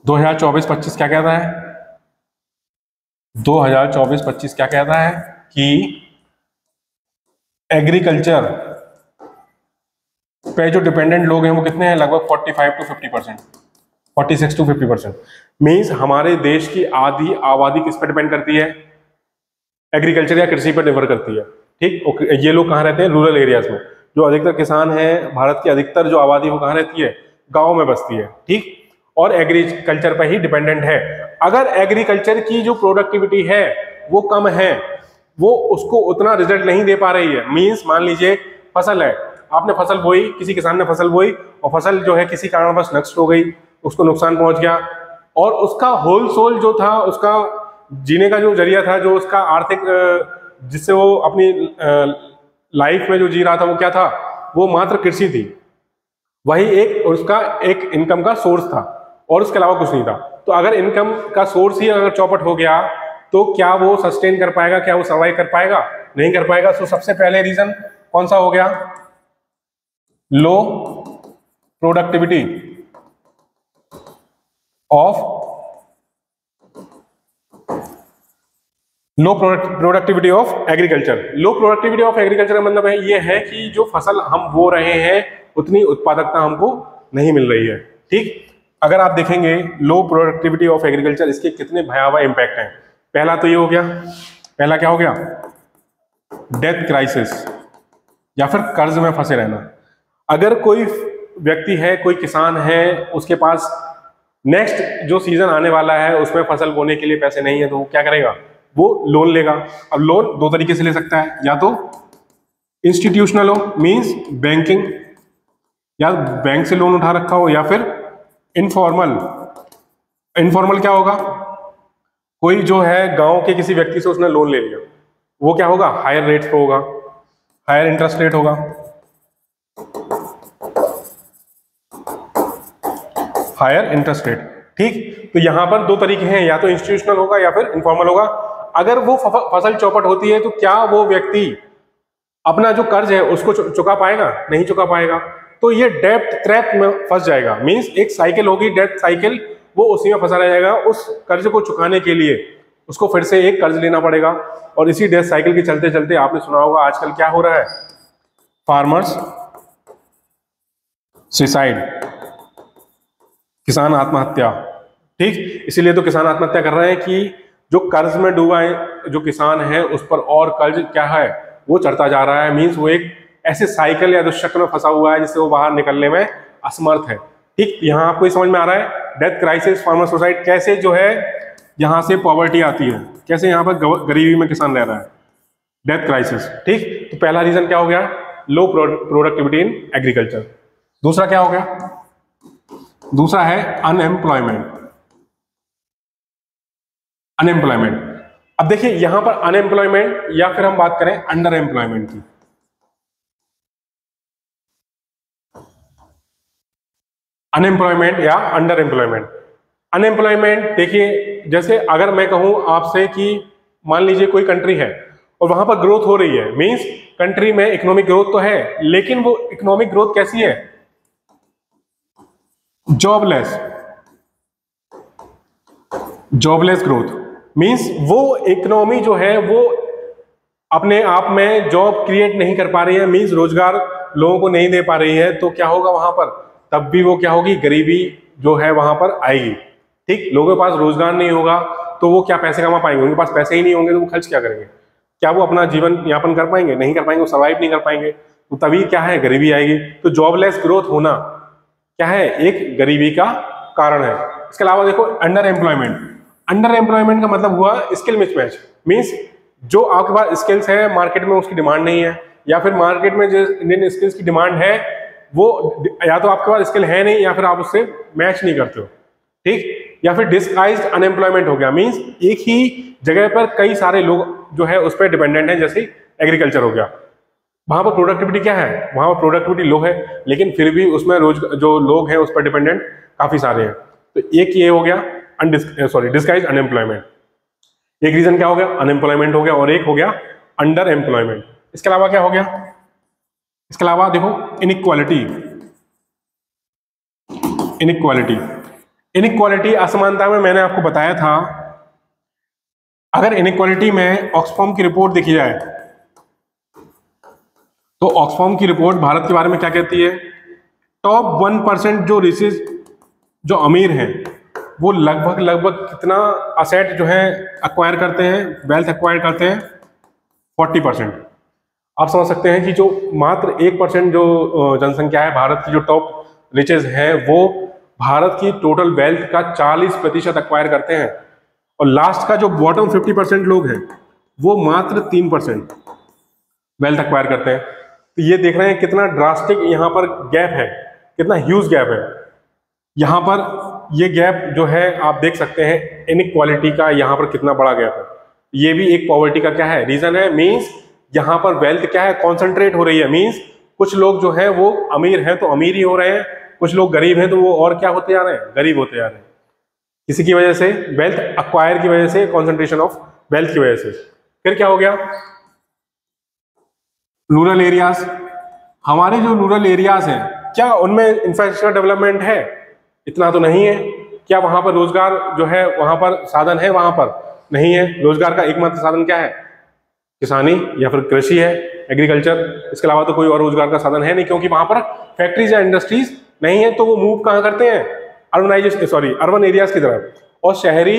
2024-25 क्या कहता है? 2024-25 क्या कहता है कि एग्रीकल्चर पे जो डिपेंडेंट लोग हैं वो कितने हैं? लगभग 45 to 50%, 46 to 50%। मीन्स हमारे देश की आधी आबादी किस पर डिपेंड करती है? एग्रीकल्चर या कृषि पर निर्भर करती है। ठीक, ये लोग कहाँ रहते हैं? रूरल एरियाज में। जो अधिकतर किसान हैं, भारत की अधिकतर जो आबादी वो कहाँ रहती है? गाँव में बसती है। ठीक, और एग्रीकल्चर पर ही डिपेंडेंट है। अगर एग्रीकल्चर की जो प्रोडक्टिविटी है वो कम है, वो उसको उतना रिजल्ट नहीं दे पा रही है। मीन्स मान लीजिए फसल है, आपने फसल बोई, किसी किसान ने फसल बोई और फसल जो है किसी कारणवश नष्ट हो गई, उसको नुकसान पहुंच गया, और उसका होल सोल जो था, उसका जीने का जो जरिया था, जो उसका आर्थिक जिससे वो अपनी लाइफ में जो जी रहा था वो क्या था? वो मात्र कृषि थी। वही एक उसका एक इनकम का सोर्स था और उसके अलावा कुछ नहीं था। तो अगर इनकम का सोर्स ही अगर चौपट हो गया तो क्या वो सस्टेन कर पाएगा? क्या वो सर्वाइव कर पाएगा? नहीं कर पाएगा। तो सबसे पहले रीजन कौन सा हो गया? लो productivity of agriculture. Low productivity of agriculture का मतलब है ये है कि जो फसल हम बो रहे हैं उतनी उत्पादकता हमको नहीं मिल रही है। ठीक, अगर आप देखेंगे लो प्रोडक्टिविटी ऑफ एग्रीकल्चर, इसके कितने भयावह इंपैक्ट हैं। पहला तो ये हो गया, पहला क्या हो गया? डेथ क्राइसिस या फिर कर्ज में फंसे रहना। अगर कोई व्यक्ति है, कोई किसान है, उसके पास नेक्स्ट जो सीजन आने वाला है उसमें फसल बोने के लिए पैसे नहीं है, तो वो क्या करेगा? वो लोन लेगा। अब लोन दो तरीके से ले सकता है, या तो इंस्टीट्यूशनल हो, मींस बैंकिंग, या बैंक से लोन उठा रखा हो, या फिर इनफॉर्मल। इनफॉर्मल क्या होगा? कोई जो है गांव के किसी व्यक्ति से उसने लोन ले लिया, वो क्या होगा? हायर रेट्स पे होगा, हायर इंटरेस्ट रेट होगा। Higher interest rate. ठीक, तो यहां पर दो तरीके हैं, या तो इंस्टीट्यूशनल होगा या फिर इनफॉर्मल होगा। अगर वो फसल चौपट होती है तो क्या वो व्यक्ति अपना जो कर्ज है उसको चुका पाएगा? नहीं चुका पाएगा। तो ये डेब्ट ट्रैप में फंस जाएगा। मींस एक साइकिल होगी, डेब्ट साइकिल, वो उसी में फंसा रह जाएगा। उस कर्ज को चुकाने के लिए उसको फिर से एक कर्ज लेना पड़ेगा, और इसी डेब्ट साइकिल के चलते चलते आपने सुना होगा आजकल क्या हो रहा है? फार्मर्स सुसाइड, किसान आत्महत्या। ठीक, इसीलिए तो किसान आत्महत्या कर रहे हैं कि जो कर्ज में डूबा है जो किसान है उस पर और कर्ज क्या है? वो चढ़ता जा रहा है। मींस वो एक ऐसे साइकिल या दुष्चक्र में फंसा हुआ है जिससे वो बाहर निकलने में असमर्थ है। ठीक, यहाँ आपको समझ में आ रहा है डेथ क्राइसिस, फार्मर सुसाइड, कैसे जो है यहाँ से पॉवर्टी आती है, कैसे यहाँ पर गरीबी में किसान रह रहा है। Death crisis. ठीक, तो पहला रीजन क्या हो गया? लो प्रोडक्टिविटी इन एग्रीकल्चर। दूसरा क्या हो गया? दूसरा है अनएम्प्लॉयमेंट। अनएम्प्लॉयमेंट। अब देखिए यहां पर अनएम्प्लॉयमेंट या फिर हम बात करें अंडर एम्प्लॉयमेंट की। अनएम्प्लॉयमेंट या अंडर एम्प्लॉयमेंट। अनएम्प्लॉयमेंट देखिए, जैसे अगर मैं कहूं आपसे कि मान लीजिए कोई कंट्री है और वहां पर ग्रोथ हो रही है, मींस कंट्री में इकोनॉमिक ग्रोथ तो है, लेकिन वो इकोनॉमिक ग्रोथ कैसी है? जॉबलेस। जॉबलेस ग्रोथ मींस वो इकोनॉमी जो है वो अपने आप में जॉब क्रिएट नहीं कर पा रही है, मींस रोजगार लोगों को नहीं दे पा रही है। तो क्या होगा वहां पर? तब भी वो क्या होगी? गरीबी जो है वहां पर आएगी। ठीक, लोगों के पास रोजगार नहीं होगा तो वो क्या पैसे कमा पाएंगे? उनके पास पैसे ही नहीं होंगे तो वो खर्च क्या करेंगे? क्या वो अपना जीवन यापन कर पाएंगे? नहीं कर पाएंगे, वो सर्वाइव नहीं कर पाएंगे। तो तभी क्या है? गरीबी आएगी। तो जॉबलेस ग्रोथ होना क्या है? एक गरीबी का कारण है। इसके अलावा देखो अंडर एम्प्लॉयमेंट। अंडर एम्प्लॉयमेंट का मतलब हुआ स्किल मिसमैच। मींस जो आपके पास स्किल्स है मार्केट में उसकी डिमांड नहीं है, या फिर मार्केट में जो इंडियन स्किल्स की डिमांड है वो या तो आपके पास स्किल है नहीं या फिर आप उससे मैच नहीं करते हो। ठीक, या फिर डिस्गाइज्ड अनएम्प्लॉयमेंट हो गया। मींस एक ही जगह पर कई सारे लोग जो है उस पर डिपेंडेंट है, जैसे एग्रीकल्चर हो गया। वहां पर प्रोडक्टिविटी क्या है, वहां पर प्रोडक्टिविटी लो है, लेकिन फिर भी उसमें रोज जो लोग हैं उस पर डिपेंडेंट काफी सारे हैं। तो एक ये हो गया डिस्गाइज अनएम्प्लॉयमेंट। एक रीजन क्या हो गया, अनएम्प्लॉयमेंट हो गया, और एक हो गया अंडर एम्प्लॉयमेंट। इसके अलावा क्या हो गया, इसके अलावा देखो इनइक्वालिटी। इनइक्वालिटी इनइक्वालिटी असमानता में मैंने आपको बताया था, अगर इनइक्वालिटी में ऑक्सफैम की रिपोर्ट देखी जाए तो ऑक्सफैम की रिपोर्ट भारत के बारे में क्या कहती है, टॉप 1% जो रिचेस, जो अमीर हैं, वो लगभग कितना असेट जो है अक्वायर करते हैं, वेल्थ अक्वायर करते हैं, 40%। आप समझ सकते हैं कि जो मात्र 1% जो जनसंख्या है भारत की, जो टॉप रिचेस है, वो भारत की टोटल वेल्थ का 40% अक्वायर करते हैं, और लास्ट का जो बॉटम 50% लोग हैं वो मात्र 3% वेल्थ अक्वायर करते हैं। तो ये देख रहे हैं कितना ड्रास्टिक यहाँ पर गैप है, कितना ह्यूज गैप है। यहाँ पर ये गैप जो है आप देख सकते हैं, इनइक्वालिटी का यहाँ पर कितना बड़ा गैप है। ये भी एक पॉवर्टी का क्या है, रीजन है। मींस यहाँ पर वेल्थ क्या है, कॉन्सेंट्रेट हो रही है। मींस कुछ लोग जो है वो अमीर हैं तो अमीर ही हो रहे हैं, कुछ लोग गरीब हैं तो वो और क्या होते जा रहे हैं, गरीब होते जा रहे हैं। किसी की वजह से, वेल्थ अक्वायर की वजह से, कॉन्सेंट्रेशन ऑफ वेल्थ की वजह से। फिर क्या हो गया, रूरल एरियाज। हमारे जो रूरल एरियाज हैं, क्या उनमें इंफ्रास्ट्रक्चर डेवलपमेंट है? इतना तो नहीं है। क्या वहां पर रोजगार जो है, वहां पर साधन है? वहां पर नहीं है। रोजगार का एकमात्र साधन क्या है, किसानी या फिर कृषि है, एग्रीकल्चर। इसके अलावा तो कोई और रोजगार का साधन है नहीं, क्योंकि वहां पर फैक्ट्रीज या इंडस्ट्रीज नहीं है। तो वो मूव कहाँ करते हैं, अर्बन एरियाज की तरफ। और शहरी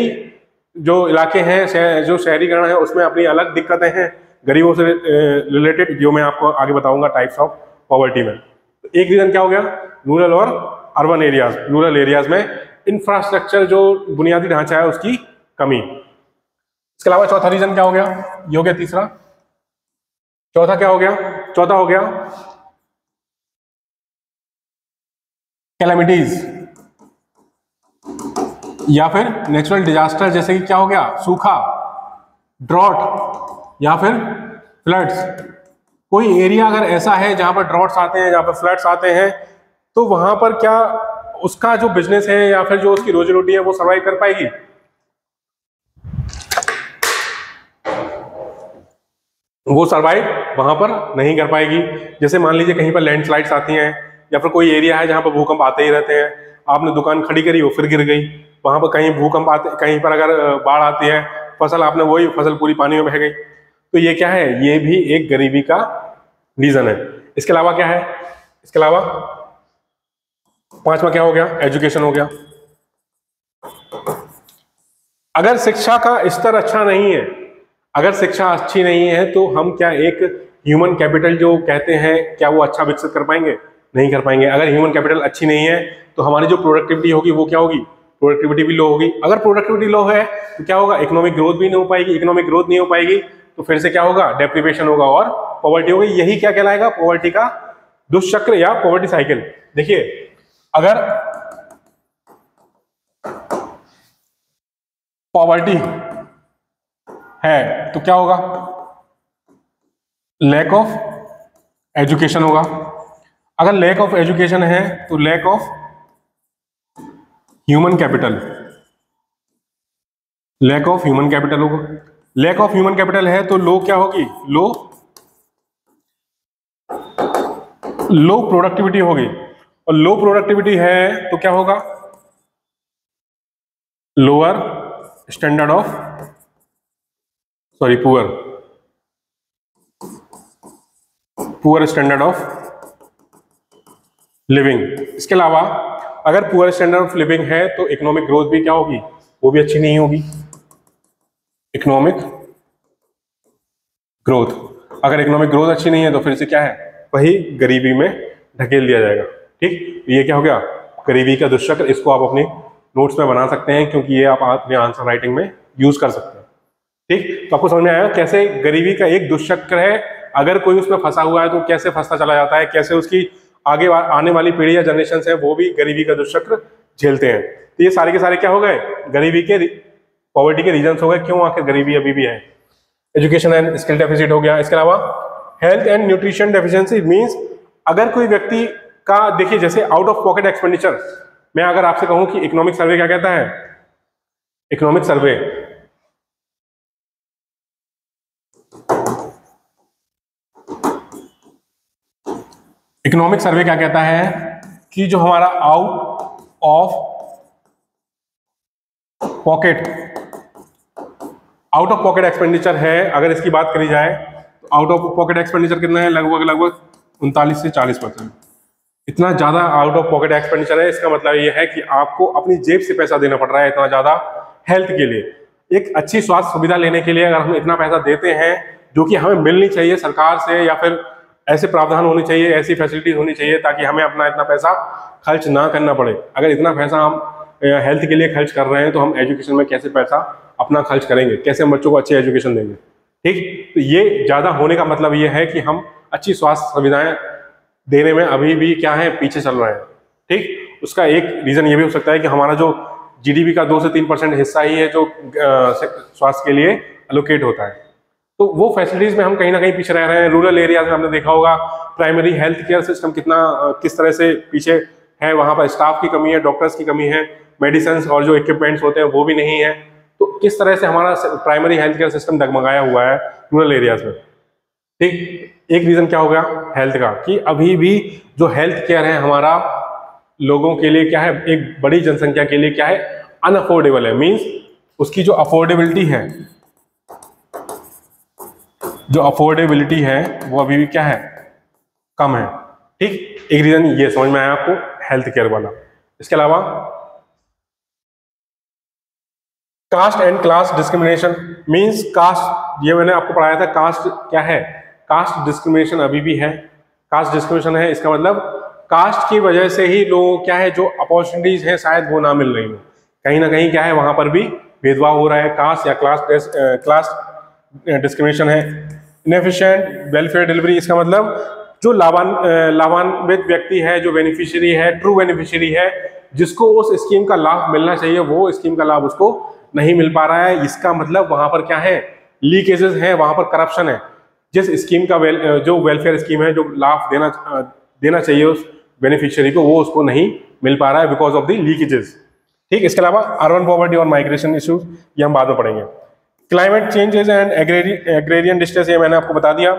जो इलाके हैं, जो शहरीकरण है, उसमें अपनी अलग दिक्कतें हैं गरीबों से रिलेटेड, जो मैं आपको आगे बताऊंगा टाइप्स ऑफ पॉवर्टी में। तो एक रीजन क्या हो गया, रूरल और अर्बन एरियाज। रूरल एरियाज में इंफ्रास्ट्रक्चर, जो बुनियादी ढांचा है, उसकी कमी। इसके अलावा चौथा रीजन क्या हो गया, ये हो गया तीसरा। चौथा क्या हो गया, चौथा हो गया कैलेमिटीज या फिर नेचुरल डिजास्टर, जैसे कि क्या हो गया, सूखा, ड्रॉट या फिर फ्लड्स। कोई एरिया अगर ऐसा है जहां पर ड्रॉट्स आते हैं, जहां पर फ्लड्स आते हैं, तो वहां पर क्या उसका जो बिजनेस है या फिर जो उसकी रोजी रोटी है वो सर्वाइव कर पाएगी? वो सर्वाइव वहां पर नहीं कर पाएगी। जैसे मान लीजिए कहीं पर लैंडस्लाइड्स आती हैं, या फिर कोई एरिया है जहां पर भूकंप आते ही रहते हैं। आपने दुकान खड़ी करी, वो फिर गिर गई। वहां पर कहीं भूकंप आते, कहीं पर अगर बाढ़ आती है, फसल आपने वही फसल पूरी पानी में बह गई। तो ये क्या है, ये भी एक गरीबी का रीजन है। इसके अलावा क्या है, इसके अलावा पांचवा क्या हो गया, एजुकेशन हो गया। अगर शिक्षा का स्तर अच्छा नहीं है, अगर शिक्षा अच्छी नहीं है, तो हम क्या एक ह्यूमन कैपिटल जो कहते हैं, क्या वो अच्छा विकसित कर पाएंगे? नहीं कर पाएंगे। अगर ह्यूमन कैपिटल अच्छी नहीं है तो हमारी जो प्रोडक्टिविटी होगी वो क्या होगी, प्रोडक्टिविटी भी लो होगी। अगर प्रोडक्टिविटी लो है तो क्या होगा, इकोनॉमिक ग्रोथ भी नहीं हो पाएगी। इकोनॉमिक ग्रोथ नहीं हो पाएगी तो फिर से क्या होगा, डेप्रिवेशन होगा और पॉवर्टी होगी। यही क्या कहलाएगा, पॉवर्टी का दुष्चक्र या पॉवर्टी साइकिल। देखिए, अगर पॉवर्टी है तो क्या होगा, लैक ऑफ एजुकेशन होगा। अगर लैक ऑफ एजुकेशन है तो lack of human capital, lack of human capital होगा। लैक ऑफ ह्यूमन कैपिटल है तो लो क्या होगी, लो प्रोडक्टिविटी होगी। और लो प्रोडक्टिविटी है तो क्या होगा, lower standard of, sorry poor standard of living. इसके अलावा अगर पुअर स्टैंडर्ड ऑफ लिविंग है तो इकोनॉमिक ग्रोथ भी क्या होगी, वो भी अच्छी नहीं होगी। इकोनॉमिक ग्रोथ, अगर इकोनॉमिक ग्रोथ अच्छी नहीं है तो फिर से क्या है, वही गरीबी में ढकेल दिया जाएगा। ठीक, ये क्या हो गया, गरीबी का दुष्चक्र। इसको आप अपने नोट्स में बना सकते हैं, क्योंकि ये आप अपने आंसर राइटिंग में यूज कर सकते हैं। ठीक, तो आपको समझ में आया कैसे गरीबी का एक दुष्चक्र है। अगर कोई उसमें फंसा हुआ है तो कैसे फंसता चला जाता है, कैसे उसकी आगे आने वाली पीढ़ी या जनरेशन है वो भी गरीबी का दुष्चक्र झेलते हैं। तो ये सारे के सारे क्या हो गए, गरीबी के, पॉवर्टी के रीजंस हो गए, क्यों आखिर गरीबी अभी भी है। एजुकेशन एंड स्किल डेफिसिट हो गया। इसके अलावा health and nutrition deficiency means अगर कोई व्यक्ति का देखिए जैसे आउट ऑफ पॉकेट एक्सपेंडिचर, मैं अगर आपसे कहूं कि इकोनॉमिक सर्वे क्या कहता है, इकोनॉमिक सर्वे क्या कहता है कि जो हमारा आउट ऑफ पॉकेट एक्सपेंडिचर है, अगर इसकी बात करी जाए तो आउट ऑफ पॉकेट एक्सपेंडिचर कितना है, लगभग 39 से 40%। इतना ज्यादा आउट ऑफ पॉकेट एक्सपेंडिचर है, इसका मतलब ये है कि आपको अपनी जेब से पैसा देना पड़ रहा है इतना ज्यादा हेल्थ के लिए। एक अच्छी स्वास्थ्य सुविधा लेने के लिए अगर हम इतना पैसा देते हैं जो कि हमें मिलनी चाहिए सरकार से, या फिर ऐसे प्रावधान होने चाहिए, ऐसी फैसिलिटीज होनी चाहिए ताकि हमें अपना इतना पैसा खर्च ना करना पड़े। अगर इतना पैसा हम हेल्थ के लिए खर्च कर रहे हैं तो हम एजुकेशन में कैसे पैसा अपना खर्च करेंगे, कैसे हम बच्चों को अच्छी एजुकेशन देंगे। ठीक, तो ये ज्यादा होने का मतलब ये है कि हम अच्छी स्वास्थ्य सुविधाएं देने में अभी भी क्या है, पीछे चल रहे हैं। ठीक, उसका एक रीजन ये भी हो सकता है कि हमारा जो जीडीपी का 2 से 3% हिस्सा ही है जो स्वास्थ्य के लिए एलोकेट होता है, तो वो फैसिलिटीज में हम कहीं ना कहीं पीछे रह रहे हैं। रूरल एरियाज में हमने देखा होगा प्राइमरी हेल्थ केयर सिस्टम किस तरह से पीछे है, वहां पर स्टाफ की कमी है, डॉक्टर्स की कमी है, मेडिसिन और जो इक्विपमेंट्स होते हैं वो भी नहीं है। तो किस तरह से हमारा प्राइमरी हेल्थ केयर सिस्टम डगमगाया हुआ है रूरल एरियाज में। ठीक, एक रीजन क्या हो गया हेल्थ का, कि अभी भी जो हेल्थ केयर है हमारा लोगों के लिए क्या है, एक बड़ी जनसंख्या के लिए क्या है, अनअफोर्डेबल है। मींस उसकी जो अफोर्डेबिलिटी है वो अभी भी क्या है, कम है। ठीक, एक रीजन ये समझ में आया आपको हेल्थ केयर वाला। इसके अलावा caste and class discrimination means caste, ये मैंने आपको पढ़ाया था कास्ट क्या है, कास्ट डिस्क्रिमिनेशन अभी भी है। कास्ट डिस्क्रिमिनेशन है, इसका मतलब कास्ट की वजह से ही लोगों क्या है जो अपॉर्चुनिटीज है शायद वो ना मिल रही हो, कहीं ना कहीं क्या है वहां पर भी भेदभाव हो रहा है, कास्ट या क्लास डिस्क्रिमिनेशन है। इनएफिशिएंट वेलफेयर डिलीवरी, इसका मतलब जो लाभान्वित व्यक्ति है, जो बेनिफिशियरी है, ट्रू बेनिफिशियरी है, जिसको उस स्कीम का लाभ मिलना चाहिए वो स्कीम का लाभ उसको नहीं मिल पा रहा है। इसका मतलब वहां पर क्या है, लीकेजेस है, वहां पर करप्शन है। जिस स्कीम का जो वेलफेयर स्कीम है, जो लाभ देना चाहिए उस बेनिफिशियरी को, वो उसको नहीं मिल पा रहा है बिकॉज ऑफ द लीकेजेस। ठीक, इसके अलावा अर्बन पॉवर्टी और माइग्रेशन इश्यूज ये हम बाद में पढ़ेंगे। Climate changes and agrarian distress, ये मैंने आपको बता दिया।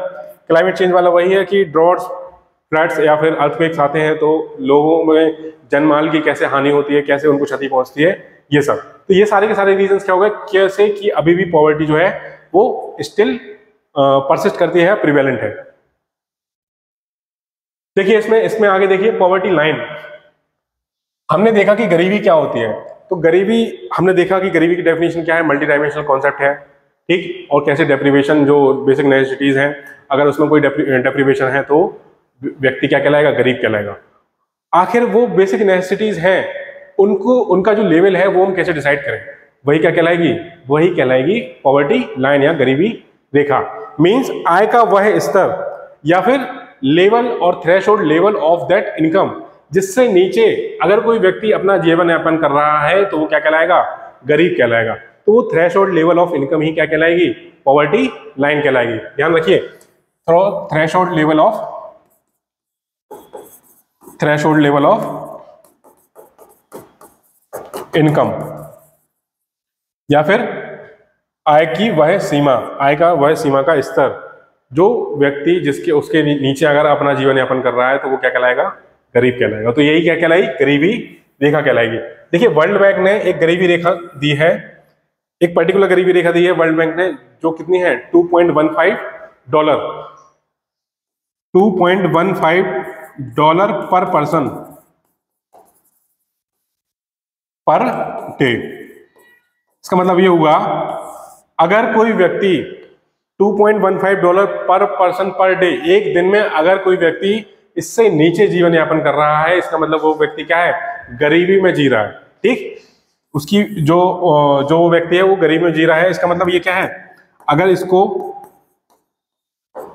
क्लाइमेट चेंज वाला वही है कि ड्रॉट्स, फ्लड्स या फिर अर्थक्वेक्स आते हैं तो लोगों में जनमाल की कैसे हानि होती है, कैसे उनको क्षति पहुंचती है, ये सब। तो ये सारे के सारे रीजंस क्या हो गए, कैसे कि अभी भी पॉवर्टी जो है वो स्टिल परसिस्ट करती है, प्रिवेलेंट है। देखिए इसमें आगे देखिए पॉवर्टी लाइन। हमने देखा कि गरीबी क्या होती है, तो गरीबी हमने देखा कि गरीबी की डेफिनेशन क्या है, मल्टी डायमेंशनल कॉन्सेप्ट है। ठीक, और कैसे डेप्रीवेशन जो बेसिक नेसेसिटीज हैं, अगर उसमें कोई डेप्रीवेशन है तो व्यक्ति क्या कहलाएगा, गरीब कहलाएगा। आखिर वो बेसिक नेसेसिटीज हैं, उनका जो लेवल है वो हम कैसे डिसाइड करें, वही क्या कहलाएगी, वही कहलाएगी पॉवर्टी लाइन या गरीबी रेखा। मींस आय का वह स्तर या फिर लेवल और threshold level of that income, जिससे नीचे अगर कोई व्यक्ति अपना जीवन यापन कर रहा है तो वो क्या कहलाएगा, गरीब कहलाएगा। तो वो थ्रेशोल्ड लेवल ऑफ इनकम ही क्या कहलाएगी, पॉवर्टी लाइन कहलाएगी। ध्यान रखिए, थ्रेशोल्ड लेवल ऑफ इनकम या फिर आय का वह सीमा का स्तर, जो व्यक्ति जिसके उसके नीचे अगर अपना जीवन यापन कर रहा है तो वो क्या कहलाएगा, गरीब कहलाएगा। तो यही क्या कहलाएगी, गरीबी रेखा कहलाएगी। देखिए वर्ल्ड बैंक ने एक गरीबी रेखा दी है, एक पर्टिकुलर गरीबी रेखा दी है वर्ल्ड बैंक ने, जो कितनी है, $2.15 पर पर्सन पर डे। इसका मतलब ये हुआ, अगर कोई व्यक्ति $2.15 पर पर्सन पर डे, एक दिन में अगर कोई व्यक्ति इससे नीचे जीवन यापन कर रहा है, इसका मतलब वो व्यक्ति क्या है, गरीबी में जी रहा है। ठीक, उसकी जो व्यक्ति है वो गरीबी में जी रहा है। इसका मतलब ये क्या है, अगर इसको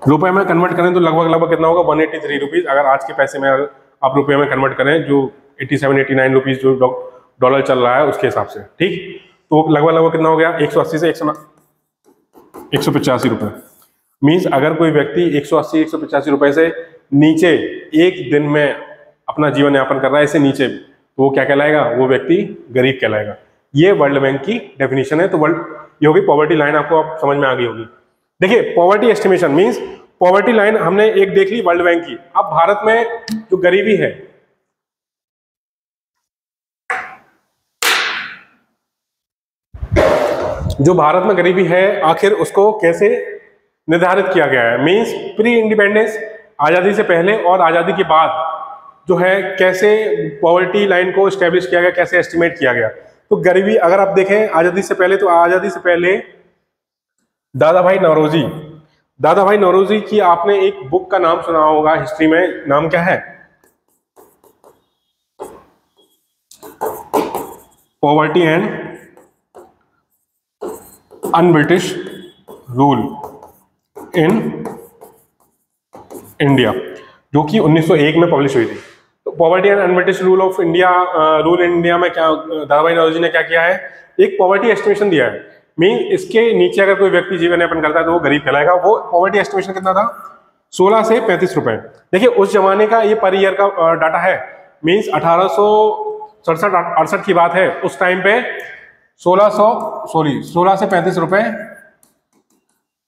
रुपए में कन्वर्ट करें तो लगभग कितना होगा, 183 रुपीज। अगर आज के पैसे में आप रुपए में कन्वर्ट करें, जो 87-89 रुपीज जो डॉलर चल रहा है उसके हिसाब से। ठीक, तो लगभग कितना हो गया, 180 से 185 रुपए। मीन्स अगर कोई व्यक्ति 180-185 रुपए से नीचे एक दिन में अपना जीवन यापन कर रहा है, इससे नीचे, तो वो क्या कहलाएगा? वो व्यक्ति गरीब कहलाएगा। ये वर्ल्ड बैंक की डेफिनेशन है। तो ये होगी पॉवर्टी लाइन, आपको आप समझ में आ गई होगी। देखिए poverty estimation means poverty line हमने एक देख ली वर्ल्ड बैंक की। अब भारत में जो गरीबी है, जो भारत में गरीबी है, आखिर उसको कैसे निर्धारित किया गया है? मीन्स प्री इंडिपेंडेंस, आजादी से पहले और आजादी के बाद जो है कैसे पॉवर्टी लाइन को स्टैब्लिश किया गया, कैसे एस्टिमेट किया गया। तो गरीबी अगर आप देखें आजादी से पहले, तो आजादी से पहले दादा भाई नौरोजी की आपने एक बुक का नाम सुना होगा हिस्ट्री में, नाम क्या है? Poverty and un-British rule in India, जो कि 1901 में पब्लिश हुई थी। तो poverty and un-British rule of India, rule in India में क्या दादा भाई नौरोजी ने क्या किया है? एक पॉवर्टी एस्टिमेशन दिया है। मीन इसके नीचे अगर कोई व्यक्ति जीवन यापन करता है तो वो गरीब कहलाएगा। वो पॉवर्टी एस्टिमेशन कितना था? 16 से 35 रुपए। देखिए उस जमाने का ये पर ईयर का डाटा है। मीन्स 1867-68 की बात है। उस टाइम पे 16 से 35 रुपए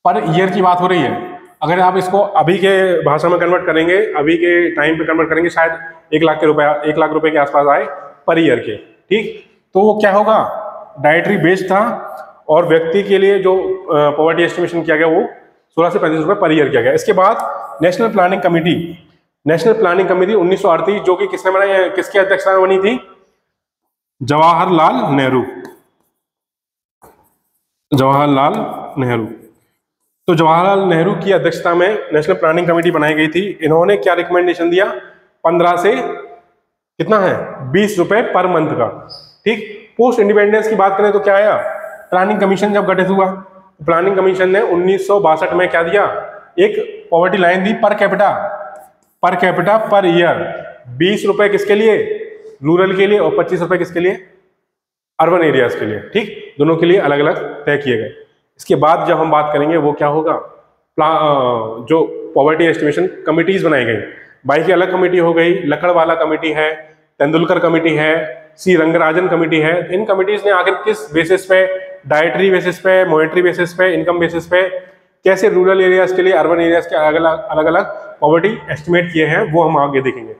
पर ईयर की बात हो रही है। अगर आप इसको अभी के भाषा में कन्वर्ट करेंगे, अभी के टाइम पे कन्वर्ट करेंगे, शायद 1 लाख रुपए के आसपास आए पर ईयर के। ठीक, तो वो क्या होगा? डाइटरी बेस्ड था और व्यक्ति के लिए जो पॉवर्टी एस्टिमेशन किया गया वो 16 से 35 रुपए पर ईयर किया गया। इसके बाद नेशनल प्लानिंग कमेटी 1938, जो कि किसने बनाई, किसकी अध्यक्षता में बनी थी? जवाहरलाल नेहरू। तो जवाहरलाल नेहरू की अध्यक्षता में नेशनल प्लानिंग कमेटी बनाई गई थी। इन्होंने क्या रिकमेंडेशन दिया? 15 से कितना है? 20 रुपए पर मंथ का। ठीक, पोस्ट इंडिपेंडेंस की बात करें तो क्या आया? प्लानिंग कमीशन जब गठित हुआ, प्लानिंग कमीशन ने 1962 में क्या दिया? एक पॉवर्टी लाइन दी पर कैपिटा पर ईयर। 20 रुपए किसके लिए? रूरल के लिए, और 25 रुपए किसके लिए? अर्बन एरियाज के लिए। ठीक, दोनों के लिए अलग अलग तय किए गए। इसके बाद जब हम बात करेंगे वो क्या होगा? जो पॉवर्टी एस्टिमेशन कमिटीज बनाई गई, बाई की अलग कमेटी हो गई, लकड़वाला कमेटी है, तेंदुलकर कमेटी है, सी रंगराजन कमेटी है। इन कमिटीज ने आखिर किस बेसिस पे, डाइटरी बेसिस पे, मॉनेटरी बेसिस पे, इनकम बेसिस पे, कैसे रूरल एरियाज के लिए, अर्बन एरियाज के अलग अलग पॉवर्टी एस्टिमेट किए हैं, वो हम आगे देखेंगे।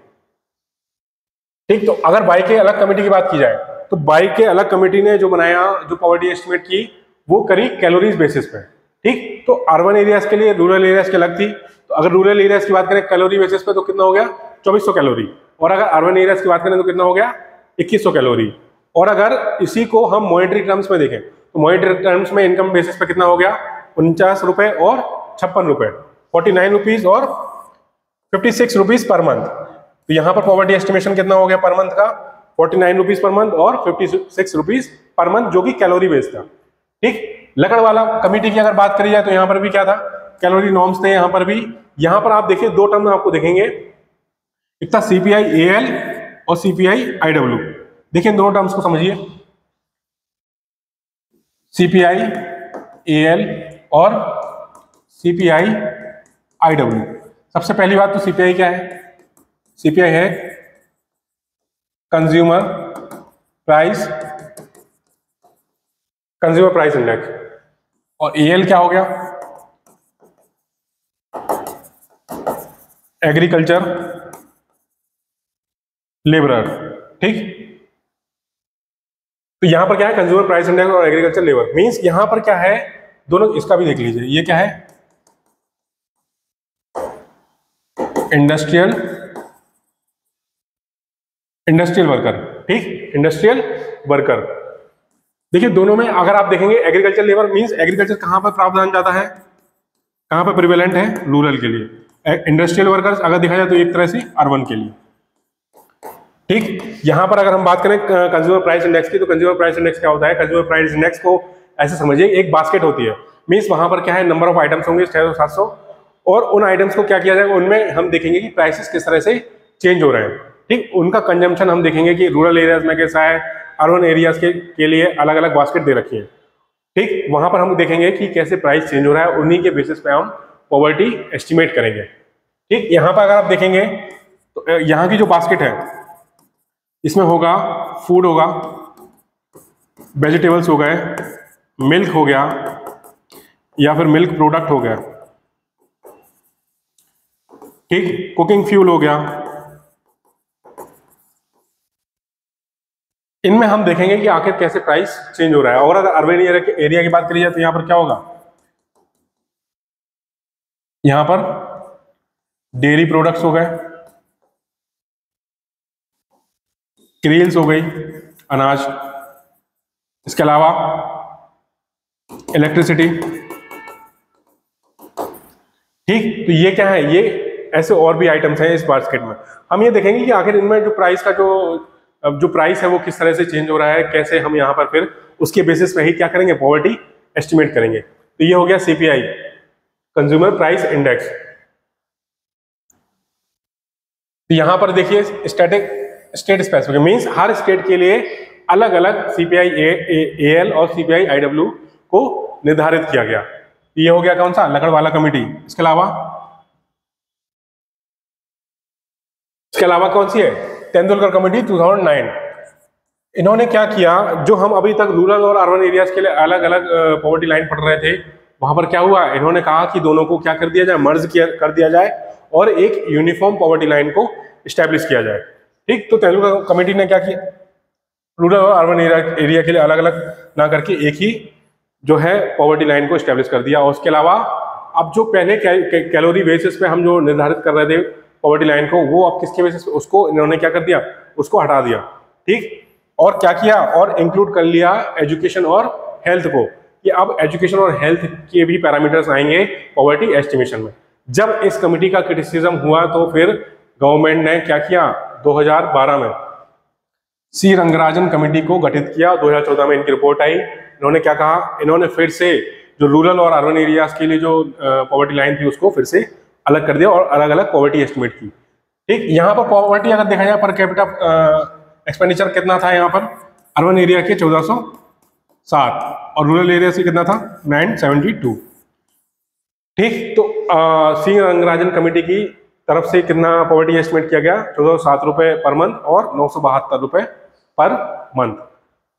ठीक, तो अगर बाई के अलग कमेटी की बात की जाए तो बाई के अलग कमेटी ने जो बनाया, जो पॉवर्टी एस्टिमेट की, वो करी कैलोरीज बेसिस पे। ठीक, तो अर्बन एरियाज के लिए, रूरल एरियाज के अलग थी। तो अगर रूरल एरियाज की बात करें कैलोरी बेसिस पे तो कितना हो गया? 2400 कैलोरी। और अगर अर्बन एरियाज की बात करें तो कितना हो गया? 2100 कैलोरी। और अगर इसी को हम मॉनेटरी टर्म्स में देखें तो मॉनेटरी टर्म्स में इनकम बेसिस पे कितना हो गया? 49 रुपए और 56 रुपए, 49 रुपीज और 56 रुपीज पर मंथ। तो यहाँ पर पॉवर्टी एस्टिमेशन कितना हो गया पर मंथ का? 49 रुपीज पर मंथ और 56 रुपीज पर मंथ, जो कि कैलोरी बेस्ड था। ठीक, लकड़वाला कमेटी की अगर बात करी जाए तो यहाँ पर भी क्या था? कैलोरी नॉर्म्स थे यहाँ पर भी। यहाँ पर आप देखिए दो टर्म आपको देखेंगे, एक था CPI AL और CPI IW। देखिए दोनों टर्म्स को समझिए, CPI AL और CPI IW। सबसे पहली बात तो CPI क्या है? CPI है कंज्यूमर प्राइस इंडेक्स, और AL क्या हो गया? Agriculture labourer. ठीक, तो यहां पर क्या है? कंज्यूमर प्राइस इंडेक्स और एग्रीकल्चर लेबर। मींस यहां पर क्या है? दोनों, इसका भी देख लीजिए, ये क्या है? Industrial worker. ठीक, इंडस्ट्रियल वर्कर। देखिए दोनों में अगर आप देखेंगे एग्रीकल्चर लेबर मींस एग्रीकल्चर कहां पर प्रावधान ज्यादा है, कहां पर प्रिवेलेंट है? रूरल के लिए। इंडस्ट्रियल वर्कर्स अगर देखा जाए तो एक तरह से अर्बन के लिए। ठीक, यहां पर अगर हम बात करें कंज्यूमर प्राइस इंडेक्स की, तो कंज्यूमर प्राइस इंडेक्स क्या होता है? कंज्यूमर प्राइस इंडेक्स को ऐसे समझिए, एक बास्केट होती है। मींस वहां पर क्या है? नंबर ऑफ आइटम्स होंगे 600-700, और उन आइटम्स को क्या किया जाएगा? उनमें हम देखेंगे कि प्राइसेस किस तरह से चेंज हो रहे हैं। ठीक, उनका कंजम्पशन हम देखेंगे कि रूरल एरियाज में कैसा है, अर्बन एरियाज के लिए अलग अलग बास्केट दे रखी है। ठीक, वहां पर हम देखेंगे कि कैसे प्राइस चेंज हो रहा है, उन्हीं के बेसिस पे हम पॉवर्टी एस्टिमेट करेंगे। ठीक, यहाँ पर अगर आप देखेंगे तो यहाँ की जो बास्केट है इसमें होगा फूड होगा, वेजिटेबल्स हो गए, मिल्क हो गया या फिर मिल्क प्रोडक्ट हो गया, ठीक, कुकिंग फ्यूल हो गया। इनमें हम देखेंगे कि आखिर कैसे प्राइस चेंज हो रहा है। और अगर अर्बन एरिया की बात करी जाए तो यहां पर क्या होगा, यहां पर डेयरी प्रोडक्ट्स हो गए, क्रील्स हो गई, अनाज, इसके अलावा इलेक्ट्रिसिटी। ठीक, तो ये क्या है, ये ऐसे और भी आइटम्स हैं इस बास्केट में। हम ये देखेंगे कि आखिर इनमें जो प्राइस का जो प्राइस है वो किस तरह से चेंज हो रहा है, कैसे हम यहाँ पर फिर उसके बेसिस पे ही क्या करेंगे, पॉवर्टी एस्टिमेट करेंगे। तो ये हो गया सीपीआई, कंज्यूमर प्राइस इंडेक्स। तो यहां पर देखिए स्टेट स्पेसिफिक मींस हर स्टेट के लिए अलग अलग सीपीआई एएल और सीपीआई आईडब्ल्यू को निर्धारित किया गया। ये हो गया कौन सा, लकड़वाला कमेटी। इसके अलावा कौन सी है, तेंदुलकर कमेटी 2009। इन्होंने क्या किया, जो हम अभी तक रूरल और अर्बन एरियाज के लिए अलग अलग पॉवर्टी लाइन पढ़ रहे थे, वहां पर क्या हुआ, इन्होंने कहा कि दोनों को क्या कर दिया जाए, मर्ज कर दिया जाए और एक यूनिफॉर्म पॉवर्टी लाइन को स्टैब्लिश किया जाए। ठीक, तो तेंदुलकर कमेटी ने क्या किया, रूरल और अर्बन एरिया के लिए अलग अलग ना करके एक ही जो है पॉवर्टी लाइन को स्टैब्लिश कर दिया। और उसके अलावा अब जो पहले कैलोरी बेसिस पे हम जो निर्धारित कर रहे थे पॉवर्टी लाइन को, वो अब किसके बेसिस, उसको इन्होंने क्या कर दिया, उसको हटा दिया। ठीक, और क्या किया, और इंक्लूड कर लिया एजुकेशन और हेल्थ को, कि अब एजुकेशन और हेल्थ के भी पैरामीटर्स आएंगे पॉवर्टी एस्टिमेशन में। जब इस कमेटी का क्रिटिसिज्म हुआ तो फिर गवर्नमेंट ने क्या किया, 2012 में सी रंगराजन कमेटी को गठित किया। 2014 में इनकी रिपोर्ट आई। इन्होंने क्या कहा, इन्होंने फिर से जो रूरल और अर्बन एरियाज के लिए जो पॉवर्टी लाइन थी उसको फिर से अलग कर दिया और अलग अलग पॉवर्टी एस्टिमेट की। ठीक, यहाँ पर पॉवर्टी अगर देखा जाए पर कैपिटा एक्सपेंडिचर कितना था, यहाँ पर अर्बन एरिया के 1407 और रूरल एरिया से कितना था, 972। ठीक, तो सी रंगराजन कमेटी की तरफ से कितना पॉवर्टी एस्टिमेट किया गया, 1407 रुपए पर मंथ और 972 रुपए पर मंथ।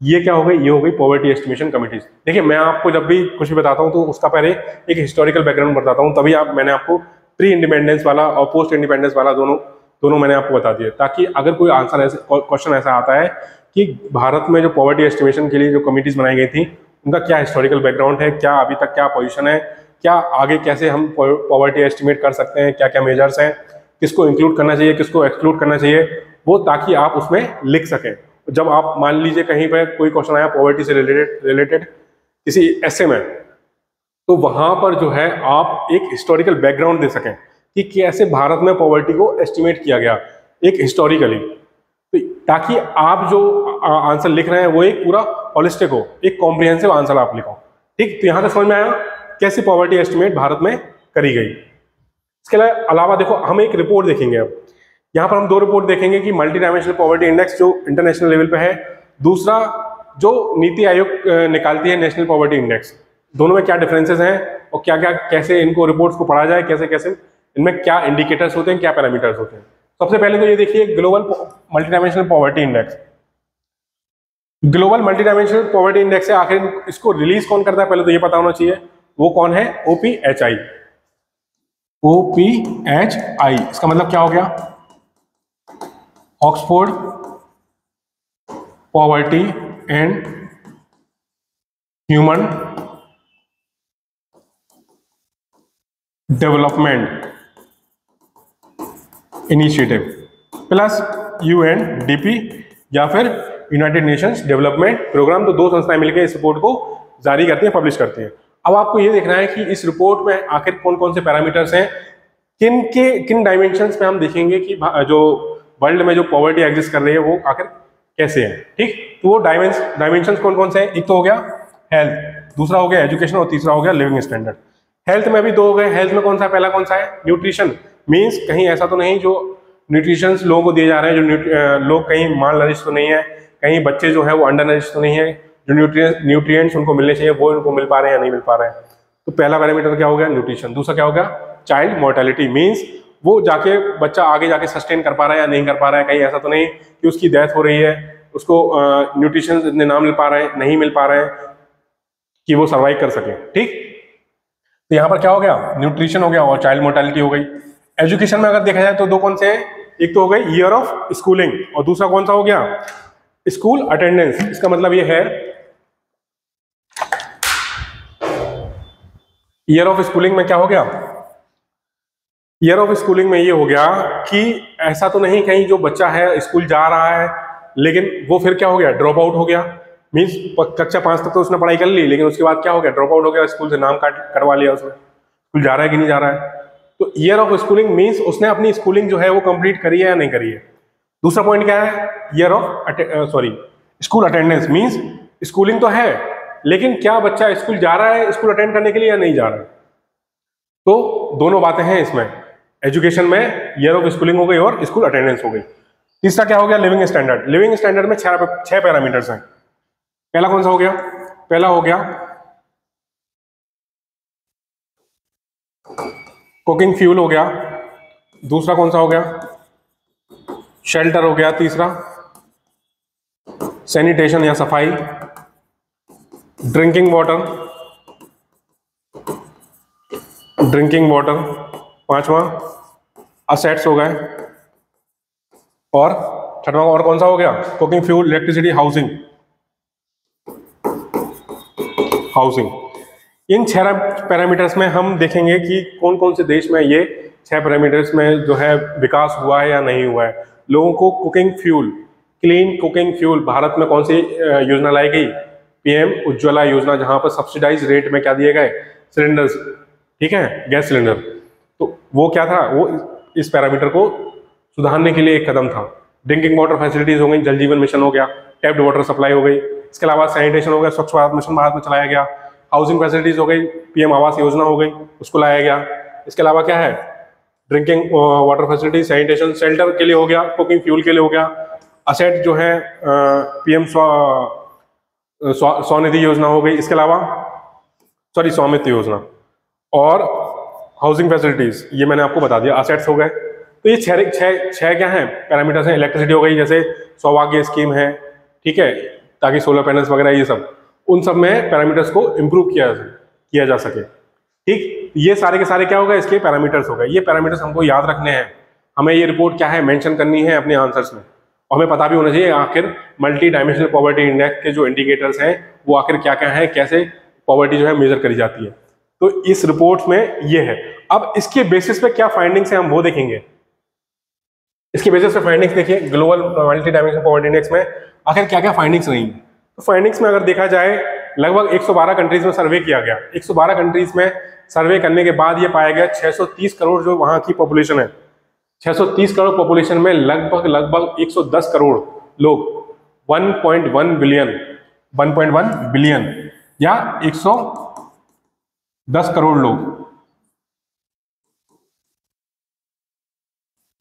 ये क्या हो गई, ये हो गई पॉवर्टी एस्टिमेशन कमिटीज। देखिए, मैं आपको जब भी कुछ भी बताता हूँ तो उसका पहले एक हिस्टोरिकल बैकग्राउंड बताता हूँ, तभी मैंने आपको प्री इंडिपेंडेंस वाला और पोस्ट इंडिपेंडेंस वाला दोनों मैंने आपको बता दिया, ताकि अगर कोई आंसर ऐसे क्वेश्चन ऐसा आता है कि भारत में जो पॉवर्टी एस्टिमेशन के लिए जो कमिटीज बनाई गई थी उनका क्या हिस्टोरिकल बैकग्राउंड है, क्या अभी तक क्या पोजीशन है, क्या आगे कैसे हम पॉवर्टी एस्टिमेट कर सकते हैं, क्या क्या मेजर्स हैं, किसको इंक्लूड करना चाहिए, किसको एक्सक्लूड करना चाहिए, वो ताकि आप उसमें लिख सकें। जब आप मान लीजिए कहीं पर कोई क्वेश्चन आया पॉवर्टी से रिलेटेड किसी एस्से में, तो वहां पर जो है आप एक हिस्टोरिकल बैकग्राउंड दे सकें कि कैसे भारत में पॉवर्टी को एस्टिमेट किया गया एक हिस्टोरिकली, तो ताकि आप जो आंसर लिख रहे हैं वो एक पूरा हॉलिस्टिक हो, एक कॉम्प्रिहेंसिव आंसर आप लिखो। ठीक, तो यहां तक समझ में आया कैसे पॉवर्टी एस्टिमेट भारत में करी गई। इसके अलावा देखो, हम एक रिपोर्ट देखेंगे। अब यहाँ पर हम दो रिपोर्ट देखेंगे कि मल्टी डायमेंशनल पॉवर्टी इंडेक्स जो इंटरनेशनल लेवल पे है, दूसरा जो नीति आयोग निकालती है नेशनल पॉवर्टी इंडेक्स। दोनों में क्या डिफरेंसेस हैं और क्या क्या कैसे इनको रिपोर्ट्स को पढ़ा जाए, कैसे कैसे इनमें क्या इंडिकेटर्स होते हैं, क्या पैरामीटर्स होते हैं। सबसे पहले तो ये देखिए global multi dimensional poverty index. Global multi dimensional poverty index है, आखिर इसको रिलीज कौन करता है पहले तो ये पता होना चाहिए। वो कौन है, OPHI। OPHI इसका मतलब क्या हो गया, Oxford poverty and human development initiative plus UNDP या फिर यूनाइटेड नेशंस डेवलपमेंट प्रोग्राम। तो दो संस्थाएं मिलकर इस रिपोर्ट को जारी करती हैं, पब्लिश करती हैं। अब आपको ये देखना है कि इस रिपोर्ट में आखिर कौन कौन से पैरामीटर्स हैं, किन डायमेंशंस पे हम देखेंगे कि जो वर्ल्ड में जो पॉवर्टी एग्जिस्ट कर रही है वो आखिर कैसे है। ठीक, तो वो डायमेंशंस कौन कौन से हैं, एक तो हो गया हेल्थ, दूसरा हो गया एजुकेशन और तीसरा हो गया लिविंग स्टैंडर्ड। हेल्थ में भी दो हो गए। हेल्थ में कौन सा, पहला कौन सा है, न्यूट्रिशन। मीन्स कहीं ऐसा तो नहीं जो न्यूट्रिशंस लोगों को दिए जा रहे हैं, जो लोग कहीं माल नरिश तो नहीं है, कहीं बच्चे जो है वो अंडर नरिश तो नहीं है, जो न्यूट्रिएंट्स उनको मिलने चाहिए वो उनको मिल पा रहे हैं या नहीं मिल पा रहे हैं। तो पहला पैरामीटर क्या हो गया, न्यूट्रिशन। दूसरा क्या हो गया, चाइल्ड मोर्टेलिटी, मीन्स वो जाके बच्चा आगे जाके सस्टेन कर पा रहा है या नहीं कर पा रहा है, कहीं ऐसा तो नहीं कि उसकी डेथ हो रही है, उसको न्यूट्रिशन इतने ना मिल पा रहे हैं, नहीं मिल पा रहे हैं कि वो सर्वाइव कर सके। ठीक, तो यहाँ पर क्या हो गया, न्यूट्रिशन हो गया और चाइल्ड मोर्टेलिटी हो गई। एजुकेशन में अगर देखा जाए तो दो कौन से हैं, एक तो हो गई ईयर ऑफ स्कूलिंग और दूसरा कौन सा हो गया, स्कूल अटेंडेंस। इसका मतलब ये है ईयर ऑफ स्कूलिंग में क्या हो गया, ईयर ऑफ स्कूलिंग में ये हो गया कि ऐसा तो नहीं कहीं जो बच्चा है स्कूल जा रहा है लेकिन वो फिर क्या हो गया, ड्रॉप आउट हो गया, मीन्स कक्षा 5 तक तो उसने पढ़ाई कर ली लेकिन उसके बाद क्या हो गया, ड्रॉप आउट हो गया, स्कूल से नाम कटवा लिया उसने, स्कूल जा रहा है कि नहीं जा रहा है। तो ईयर ऑफ स्कूलिंग मीन्स उसने अपनी स्कूलिंग जो है वो कंप्लीट करी है या नहीं करी है। दूसरा पॉइंट क्या है, year of school attendance, means schooling तो है लेकिन क्या बच्चा स्कूल जा रहा है स्कूल अटेंड करने के लिए या नहीं जा रहा है। तो दोनों बातें हैं इसमें, एजुकेशन में ईयर ऑफ स्कूलिंग हो गई और स्कूल अटेंडेंस हो गई। तीसरा क्या हो गया, लिविंग स्टैंडर्ड। लिविंग स्टैंडर्ड में 6 पैरामीटर्स हैं। पहला कौन सा हो गया, पहला हो गया कुकिंग फ्यूल हो गया, दूसरा कौन सा हो गया, शेल्टर हो गया, तीसरा सैनिटेशन या सफाई, ड्रिंकिंग वाटर, पांचवा असेट्स हो गए और छठवां और कौन सा हो गया, कुकिंग फ्यूल, इलेक्ट्रिसिटी, हाउसिंग। इन 6 पैरामीटर्स में हम देखेंगे कि कौन कौन से देश में ये 6 पैरामीटर्स में जो है विकास हुआ है या नहीं हुआ है। लोगों को cooking fuel, clean cooking fuel, Bharat में कौन सी योजना लाई गई, पीएम उज्ज्वला योजना, जहां पर सब्सिडाइज रेट में क्या दिए गए, सिलेंडर्स, ठीक है, गैस सिलेंडर। तो वो क्या था, वो इस पैरामीटर को सुधारने के लिए एक कदम था। ड्रिंकिंग वाटर फैसिलिटीज हो गई, जल जीवन मिशन हो गया, टैप्ड वाटर सप्लाई हो गई, इसके अलावा सैनिटेशन हो गया, स्वच्छ भारत मिशन भारत में चलाया गया, हाउसिंग फैसिलिटीज हो गई, पीएम आवास योजना हो गई, उसको लाया गया। इसके अलावा क्या है, drinking water facility, sanitation, shelter के लिए हो गया, कुकिंग फ्यूल के लिए हो गया, असेट जो है पीएम स्वनिधि योजना हो गई, इसके अलावा स्वामित्व योजना, और हाउसिंग फैसिलिटीज, ये मैंने आपको बता दिया, असेट्स हो गए। तो ये छह क्या है पैरामीटर्स हैं। इलेक्ट्रिसिटी हो गई, जैसे सौभाग्य स्कीम है, ठीक है, ताकि सोलर पैनल्स वगैरह ये सब, उन सब में पैरामीटर्स को इम्प्रूव किया जा सके। ठीक, ये सारे के सारे क्या होगा, इसके पैरामीटर्स हो गए। ये पैरामीटर्स हमको याद रखने हैं, हमें ये रिपोर्ट क्या है मेंशन करनी है अपने आंसर्स में, और हमें पता भी होना चाहिए आखिर मल्टी डायमेंशनल पॉवर्टी इंडेक्स के जो इंडिकेटर्स हैं वो आखिर क्या क्या है, कैसे पॉवर्टी जो है मेजर करी जाती है। तो इस रिपोर्ट में ये है। अब इसके बेसिस पे क्या फाइंडिंग्स है हम वो देखेंगे। इसके बेसिस पे फाइंडिंग्स देखिए, global multi dimensional poverty index में आखिर क्या क्या फाइंडिंग्स रही। तो फाइंडिंग्स में अगर देखा जाए, लगभग 112 कंट्रीज में सर्वे किया गया। 112 कंट्रीज में सर्वे करने के बाद ये पाया गया 630 करोड़ जो वहां की पॉपुलेशन है, 630 करोड़ पॉपुलेशन में लगभग 110 करोड़ लोग, 1.1 बिलियन या 110 करोड़ लोग,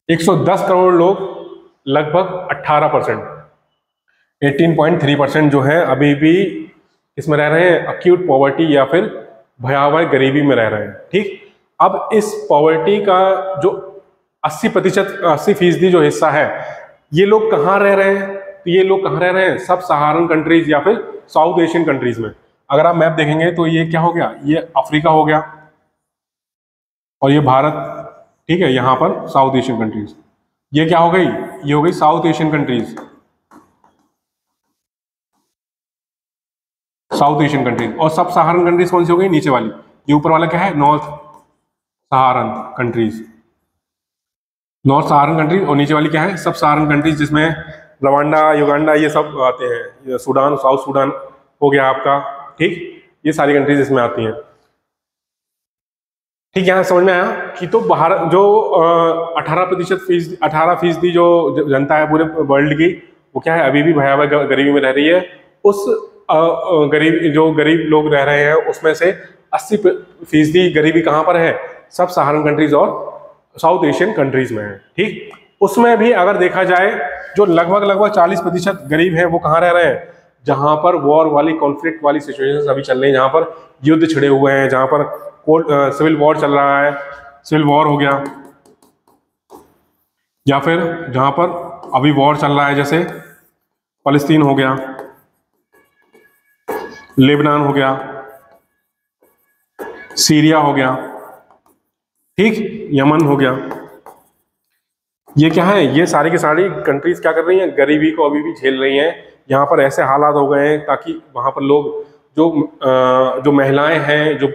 110 करोड़ लोग, लगभग 18%, 18.3% जो है अभी भी इसमें रह रहे हैं, अक्यूट पॉवर्टी या फिर भयावह गरीबी में रह रहे हैं। ठीक, अब इस पॉवर्टी का जो 80% जो हिस्सा है, ये लोग कहाँ रह रहे हैं, तो ये लोग कहाँ रह रहे हैं, सब सहारन कंट्रीज या फिर साउथ एशियन कंट्रीज में। अगर आप मैप देखेंगे तो ये क्या हो गया, ये अफ्रीका हो गया और ये भारत, ठीक है, यहाँ पर साउथ एशियन कंट्रीज। ये क्या हो गई, ये हो गई south Asian countries, south Asian countries. और सब सहारन कंट्रीज कौन सी हो गई, नीचे वाली। ये ऊपर वाला क्या है, नॉर्थ सहारन कंट्रीज, नॉर्थ सहारन कंट्रीज, और नीचे वाली क्या है, सब सहारन कंट्रीज, जिसमें रवांडा, युगांडा ये सब आते हैं, सूडान, साउथ सूडान हो गया आपका। ठीक, ये सारी कंट्रीज इसमें आती हैं। ठीक, यहाँ समझ में आया कि तो भारत जो 18% जो जनता है पूरे वर्ल्ड की, वो क्या है, अभी भी भयावह गरीबी में रह रही है। उस गरीब लोग रह रहे हैं उसमें से 80% गरीबी कहाँ पर है, सब सहारन कंट्रीज और साउथ एशियन कंट्रीज में है। ठीक, उसमें भी अगर देखा जाए जो लगभग 40% गरीब हैं वो कहाँ रह रहे हैं, जहां पर वॉर वाली, कॉन्फ्लिक्ट वाली सिचुएशन अभी चल रही है, जहां पर युद्ध छिड़े हुए हैं, जहां पर सिविल वॉर चल रहा है, सिविल वॉर हो गया, या फिर जहां पर अभी वॉर चल रहा है जैसे फलस्तीन हो गया, लेबनान हो गया, सीरिया हो गया, ठीक, यमन हो गया। ये क्या है, ये सारी की सारी कंट्रीज क्या कर रही हैं, गरीबी को अभी भी झेल रही हैं। यहाँ पर ऐसे हालात हो गए हैं ताकि वहाँ पर लोग जो महिलाएं हैं, जो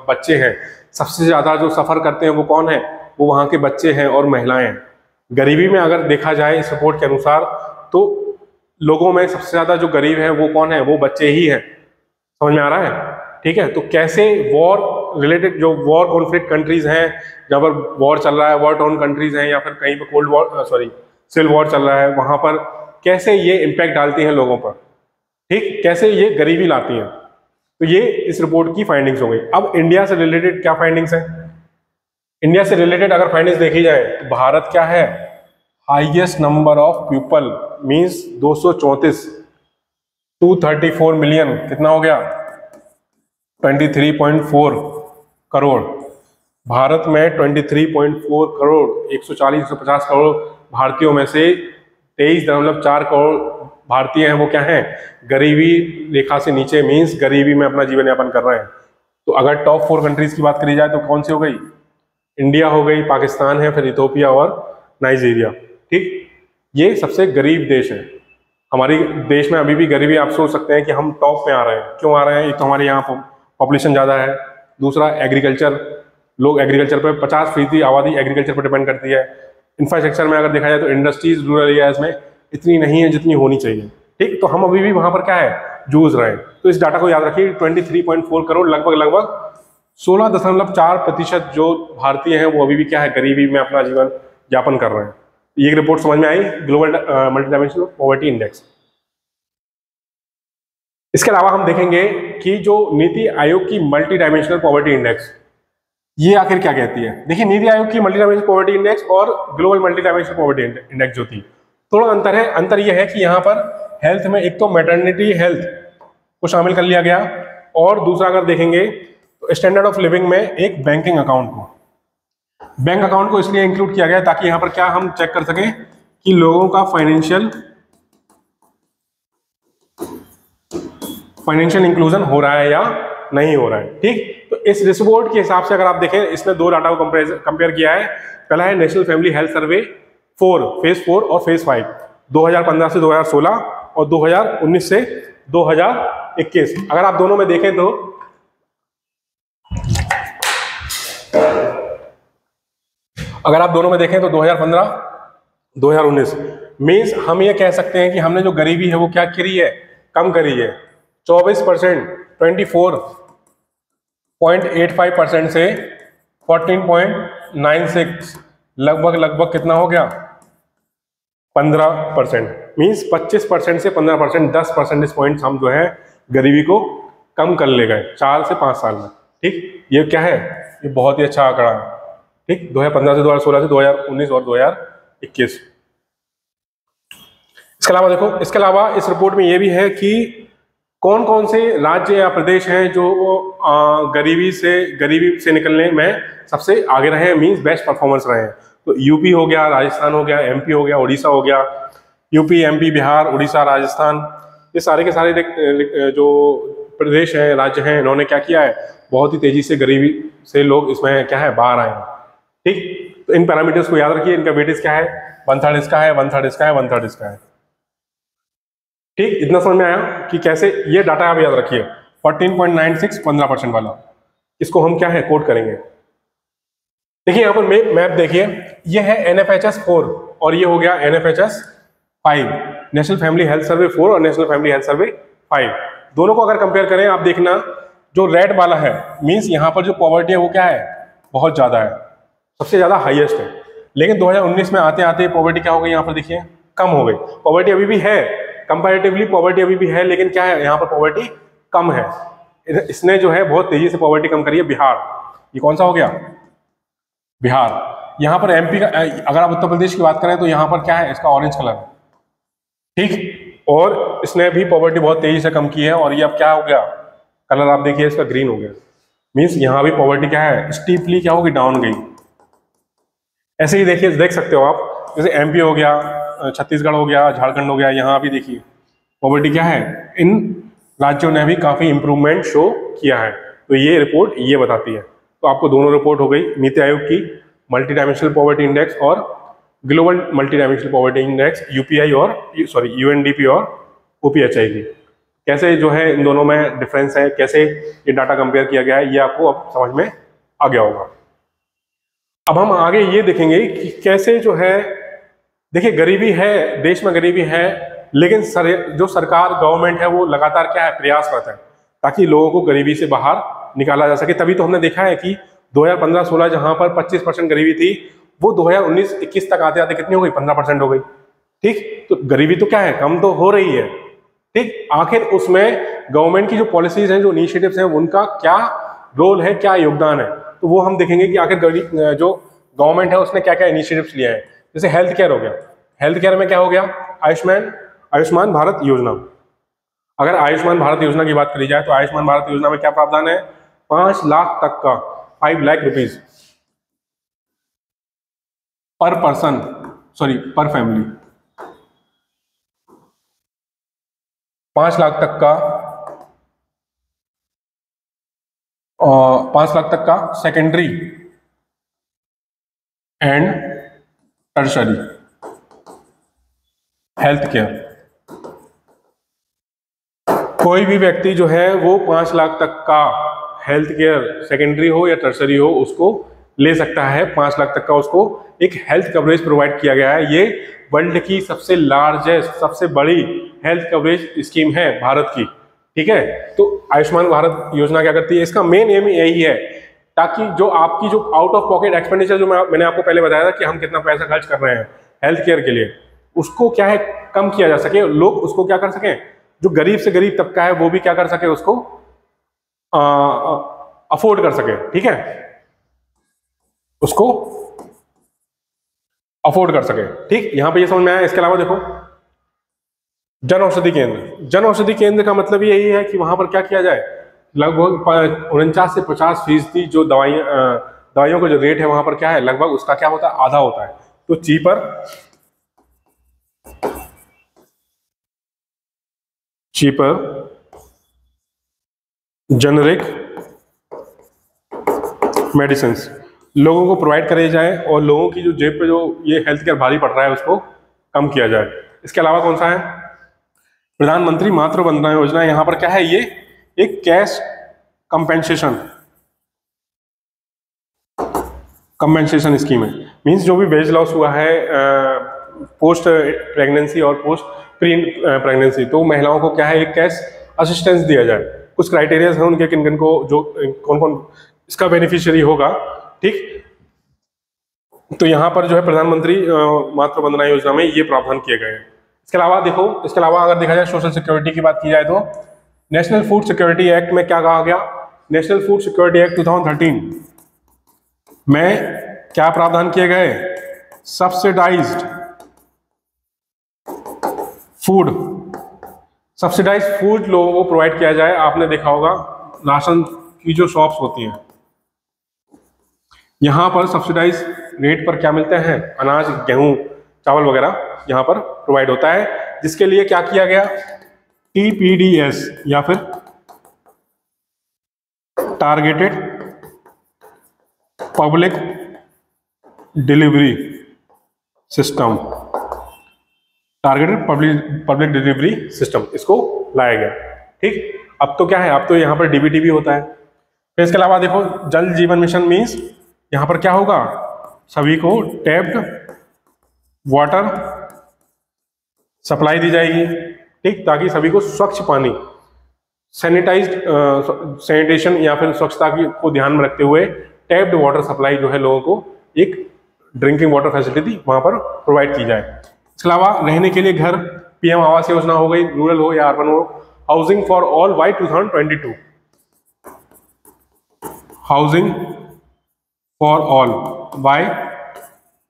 बच्चे हैं, सबसे ज़्यादा जो सफ़र करते हैं वो कौन है, वो वहाँ के बच्चे हैं और महिलाएं हैं। गरीबी में अगर देखा जाए इस रिपोर्ट के अनुसार तो लोगों में सबसे ज़्यादा जो गरीब है वो कौन है, वो बच्चे ही हैं। समझ में आ रहा है? ठीक है, तो कैसे वॉर रिलेटेड, जो वॉर कॉन्फ्लिक्ट कंट्रीज हैं, जहाँ पर वॉर चल रहा है, वॉर टाउन कंट्रीज हैं, या फिर कहीं पर कोल्ड वॉर, सिविल वॉर चल रहा है, वहाँ पर कैसे ये इम्पैक्ट डालती हैं लोगों पर, ठीक, कैसे ये गरीबी लाती हैं। तो ये इस रिपोर्ट की फाइंडिंग्स हो गई। अब इंडिया से रिलेटेड क्या फाइंडिंग्स हैं? इंडिया से रिलेटेड अगर फाइंडिंग्स देखी जाए तो भारत क्या है, highest number of people means 234, 234 million, कितना हो गया, 23.4 करोड़। भारत में 23.4 करोड़, 140-150 करोड़ भारतीयों में से 23.4 करोड़ भारतीय हैं, वो क्या हैं, गरीबी रेखा से नीचे, मीन्स गरीबी में अपना जीवन यापन कर रहे हैं। तो अगर टॉप 4 कंट्रीज की बात करी जाए तो कौन सी हो गई, इंडिया हो गई, पाकिस्तान है, फिर इथोपिया और नाइजीरिया, ठीक। ये सबसे गरीब देश है। हमारे देश में अभी भी गरीबी, आप सोच सकते हैं कि हम टॉप में आ रहे हैं, क्यों आ रहे हैं, एक तो हमारे यहाँ पॉपुलेशन ज़्यादा है, दूसरा एग्रीकल्चर, लोग एग्रीकल्चर पर 50% आबादी एग्रीकल्चर पर डिपेंड करती है। इंफ्रास्ट्रक्चर में अगर देखा जाए तो इंडस्ट्रीज रूरल एरियाज में इतनी नहीं है जितनी होनी चाहिए, ठीक। तो हम अभी भी वहाँ पर क्या है, जूझ रहे हैं। तो इस डाटा को याद रखिए, 23.4 करोड़, लगभग 16.4% जो भारतीय हैं वो अभी भी क्या है, गरीबी में अपना जीवन यापन कर रहे हैं। ये रिपोर्ट समझ में आई, global multi dimensional poverty index. इसके अलावा हम देखेंगे कि जो नीति आयोग की मल्टी डायमेंशनल पॉवर्टी इंडेक्स, ये आखिर क्या कहती है। देखिए, नीति आयोग की मल्टी डायमेंशनल पॉवर्टी इंडेक्स और global multi dimensional poverty index जो थी, थोड़ा अंतर है। अंतर यह है कि यहाँ पर हेल्थ में एक तो मैटरनिटी हेल्थ को शामिल कर लिया गया, और दूसरा अगर देखेंगे तो स्टैंडर्ड ऑफ लिविंग में एक बैंकिंग अकाउंट को, बैंक अकाउंट को इसलिए इंक्लूड किया गया ताकि यहाँ पर क्या हम चेक कर सकें कि लोगों का फाइनेंशियल इंक्लूजन हो रहा है या नहीं हो रहा है, ठीक। तो इस रिपोर्ट के हिसाब से अगर आप देखें, इसने दो डाटा को कंपेयर किया है। पहला है national family health survey 4, phase 4 और फेज 5, 2015 से 2016 और 2019 से 2021। अगर आप दोनों में देखें तो अगर आप दोनों में देखें तो 2015 2019 मीन्स हम ये कह सकते हैं कि हमने जो गरीबी है वो क्या करी है, कम करी है। 24%, 24.85% से 14.96, लगभग कितना हो गया, 15%, मीन्स 25% से 15%, 10 परसेंटेज पॉइंट हम जो है गरीबी को कम कर ले गए 4 से 5 साल में, ठीक। ये क्या है, ये बहुत ही अच्छा आंकड़ा है, ठीक। 2015 से 2016 से 2019 और 2021। इसके अलावा देखो, इसके अलावा इस रिपोर्ट में ये भी है कि कौन कौन से राज्य या प्रदेश हैं जो गरीबी से निकलने में सबसे आगे रहे हैं, मींस बेस्ट परफॉर्मेंस रहे हैं। तो यूपी हो गया, राजस्थान हो गया, एमपी हो गया, उड़ीसा हो गया। यूपी, एमपी, बिहार, उड़ीसा, राजस्थान, ये सारे के सारे जो प्रदेश हैं, राज्य हैं, इन्होंने क्या किया है, बहुत ही तेजी से गरीबी से लोग इसमें क्या है, बाहर आए हैं, ठीक। तो इन पैरामीटर्स को याद रखिए, इनका वेटेज क्या है, 1/3 इसका है, 1/3 इसका है, 1/3 इसका है, ठीक। इतना समझ में आया कि कैसे ये डाटा आप याद रखिए। 14.96 15% वाला, इसको हम क्या है, कोड करेंगे। देखिए यहाँ पर मैप देखिए, ये है NFHS 4 और ये हो गया NFHS 5, national family health survey 4 और नेशनल फैमिली हेल्थ सर्वे 5। दोनों को अगर कंपेयर करें, आप देखना जो रेड वाला है, मीन्स यहाँ पर जो पॉवर्टी है वो क्या है, बहुत ज्यादा है, सबसे ज्यादा हाईएस्ट है। लेकिन 2019 में आते आते पॉवर्टी क्या हो गई, यहाँ पर देखिए कम हो गई। पॉवर्टी अभी भी है, कंपैरेटिवली पॉवर्टी अभी भी है, लेकिन क्या है, यहाँ पर पॉवर्टी कम है। इसने जो है बहुत तेजी से पॉवर्टी कम करी है बिहार। ये कौन सा हो गया, बिहार। यहाँ पर एमपी का, अगर आप उत्तर प्रदेश की बात करें तो यहाँ पर क्या है, इसका ऑरेंज कलर, ठीक। और इसने भी पॉवर्टी बहुत तेजी से कम की है। और ये अब क्या हो गया, कलर आप देखिए इसका ग्रीन हो गया, मीन्स यहाँ भी पॉवर्टी क्या है, स्टीपली क्या होगी, डाउन गई। ऐसे ही देखिए, देख सकते हो आप, जैसे एमपी हो गया, छत्तीसगढ़ हो गया, झारखंड हो गया, यहाँ भी देखिए पॉवर्टी क्या है, इन राज्यों ने भी काफी इंप्रूवमेंट शो किया है। तो ये रिपोर्ट ये बताती है। तो आपको दोनों रिपोर्ट हो गई, नीति आयोग की मल्टी डायमेंशनल पॉवर्टी इंडेक्स और global multi dimensional poverty index UPI और यूएनडीपी और ओपीएचआई की। कैसे जो है इन दोनों में डिफरेंस है, कैसे ये डाटा कंपेयर किया गया है, ये आपको अब समझ में आ गया होगा। अब हम आगे ये देखेंगे कि कैसे जो है, देखिए गरीबी है, देश में गरीबी है, लेकिन जो सरकार गवर्नमेंट है वो लगातार क्या है, प्रयासरत है ताकि लोगों को गरीबी से बाहर निकाला जा सके। तभी तो हमने देखा है कि 2015-16 जहां पर 25% गरीबी थी, वो 2019-21 तक आते आते कितनी हो गई, 15% हो गई। ठीक, तो गरीबी तो क्या है, कम तो हो रही है। ठीक, आखिर उसमें गवर्नमेंट की जो पॉलिसीज हैं, जो इनिशिएटिव्स हैं, उनका क्या रोल है, क्या योगदान है, तो वो हम देखेंगे कि आखिर जो गवर्नमेंट है उसने क्या क्या इनिशिएटिव्स लिए हैं। जैसे हेल्थ केयर हो गया, हेल्थ केयर में क्या हो गया, आयुष्मान भारत योजना। अगर आयुष्मान भारत योजना की बात करी जाए तो आयुष्मान भारत योजना में क्या प्रावधान है, 5 लाख तक का, 5 लाख रुपीज पर पर्सन, पर फैमिली, 5 लाख तक का, और 5 लाख तक का secondary and tertiary health care. कोई भी व्यक्ति जो है वो 5 लाख तक का हेल्थ केयर, सेकेंडरी हो या टर्शरी हो, उसको ले सकता है। 5 लाख तक का उसको एक हेल्थ कवरेज प्रोवाइड किया गया है। ये वर्ल्ड की सबसे लार्जेस्ट, सबसे बड़ी हेल्थ कवरेज स्कीम है भारत की। ठीक है, तो आयुष्मान भारत योजना क्या करती है, इसका मेन एम यही है ताकि जो आपकी जो आउट ऑफ पॉकेट एक्सपेंडिचर, जो मैंने आपको पहले बताया था कि हम कितना पैसा खर्च कर रहे हैं हेल्थ केयर के लिए, उसको क्या है, कम किया जा सके, लोग उसको क्या कर सकें, जो गरीब से गरीब तबका है वो भी क्या कर सके, उसको अफोर्ड कर सके। ठीक है, उसको अफोर्ड कर सके। ठीक, यहां पे ये समझ में आया। इसके अलावा देखो, जन औषधि केंद्र, जन औषधि केंद्र का मतलब यही है कि वहां पर क्या किया जाए, लगभग 49 से 50% जो दवाइयों का जो रेट है वहां पर क्या है, लगभग उसका क्या होता है, आधा होता है। तो चीपर जेनरिक मेडिसिन लोगों को प्रोवाइड करे जाए और लोगों की जो जेब पे जो ये हेल्थ केयर भारी पड़ रहा है उसको कम किया जाए। इसके अलावा कौन सा है, प्रधानमंत्री मातृ वंदना योजना। यहां पर क्या है, ये एक कैश कंपेंसेशन स्कीम है। मींस जो भी वेज लॉस हुआ है पोस्ट प्रेगनेंसी और पोस्ट प्री प्रेगनेंसी, तो महिलाओं को क्या है, एक कैश असिस्टेंस दिया जाए। कुछ क्राइटेरिया है उनके, किन किन को, जो कौन कौन इसका बेनिफिशियरी होगा। ठीक, तो यहाँ पर जो है प्रधानमंत्री मातृ वंदना योजना में ये प्रावधान किए गए हैं। इसके अलावा देखो, इसके अलावा अगर देखा जाए सोशल सिक्योरिटी की बात की जाए तो नेशनल फूड सिक्योरिटी एक्ट में क्या कहा गया, नेशनल फूड सिक्योरिटी एक्ट 2013 में क्या प्रावधान किए गए, सब्सिडाइज्ड फूड लोगों को प्रोवाइड किया जाए। आपने देखा होगा राशन की जो शॉप्स होती हैं, यहां पर सब्सिडाइज रेट पर क्या मिलते हैं, अनाज, गेहूं, चावल वगैरह यहां पर प्रोवाइड होता है, जिसके लिए क्या किया गया, TPDS या फिर targeted public delivery system, targeted public delivery system, इसको लाया गया। ठीक, अब तो क्या है, अब तो यहाँ पर DBT भी होता है। फिर इसके अलावा देखो, जल जीवन मिशन मीन्स यहाँ पर क्या होगा, सभी को टैप्ड वाटर सप्लाई दी जाएगी। ठीक, ताकि सभी को स्वच्छ पानी, सैनिटेशन या फिर स्वच्छता को ध्यान में रखते हुए टैप्ड वाटर सप्लाई जो है लोगों को एक ड्रिंकिंग वाटर फैसिलिटी वहां पर प्रोवाइड की जाए। इसके अलावा रहने के लिए घर, PM आवास योजना हो गई, रूरल हो या अर्बन हो, housing for all by 2022, housing for all by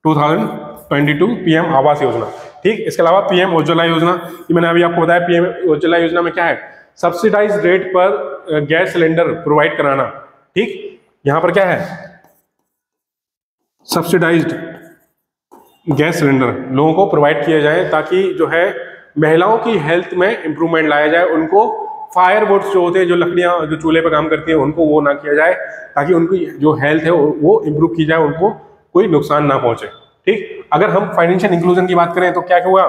2022 PM Awas Yojana. ठीक। इसके अलावा पीएम उज्ज्वला योजना, ये मैंने अभी आपको बताया, पीएम उज्ज्वला योजना में क्या है, सब्सिडाइज रेट पर गैस सिलेंडर प्रोवाइड कराना। ठीक, यहां पर क्या है, सब्सिडाइज्ड गैस सिलेंडर लोगों को प्रोवाइड किए जाए ताकि जो है महिलाओं की हेल्थ में इंप्रूवमेंट लाया जाए, उनको फायरवुड्स जो होते हैं, जो लकड़ियां जो चूल्हे पर काम करती हैं, उनको वो ना किया जाए, ताकि उनकी जो हेल्थ है वो इंप्रूव की जाए, उनको कोई नुकसान ना पहुंचे। ठीक, अगर हम फाइनेंशियल इंक्लूजन की बात करें तो क्या हुआ,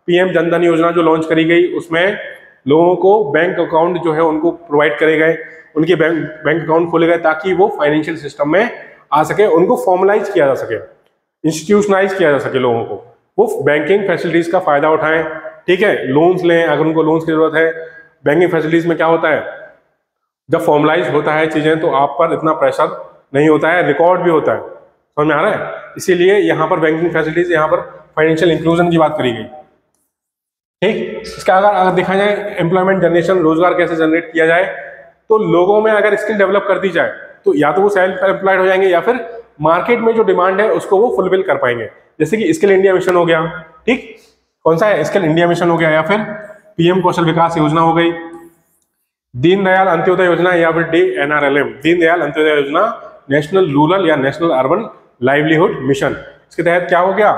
पीएम जनधन योजना जो लॉन्च करी गई, उसमें लोगों को बैंक अकाउंट जो है उनको प्रोवाइड करे गए, उनके बैंक अकाउंट खोले गए ताकि वो फाइनेंशियल सिस्टम में आ सके, उनको फॉर्मलाइज किया जा सके, इंस्टीट्यूशनाइज किया जा सके, लोगों को वो बैंकिंग फैसिलिटीज का फायदा उठाएं। ठीक है, लोन्स लें अगर उनको लोन्स की जरूरत है। बैंकिंग फैसिलिटीज में क्या होता है, जब फॉर्मलाइज होता है चीजें तो आप पर इतना प्रेशर नहीं होता है, रिकॉर्ड भी होता है, समझ में आ रहा है। इसीलिए यहाँ पर बैंकिंग फैसिलिटीज, यहाँ पर फाइनेंशियल इंक्लूजन की बात करी गई। ठीक, इसका अगर देखा जाए एम्प्लॉयमेंट जनरेशन, रोजगार कैसे जनरेट किया जाए, तो लोगों में अगर स्किल डेवलप कर दी जाए तो या तो वो सेल्फ एम्प्लॉयड हो जाएंगे या फिर मार्केट में जो डिमांड है उसको वो फुलफिल कर पाएंगे। जैसे कि स्किल इंडिया मिशन हो गया, ठीक, कौन सा है, स्किल इंडिया मिशन हो गया, या फिर पीएम कौशल विकास योजना हो गई, दीनदयाल अंत्योदय योजना या फिर DNRLM, दीनदयाल अंत्योदय योजना, नेशनल रूरल या नेशनल अर्बन लाइवलीहुड मिशन। इसके तहत क्या हो गया,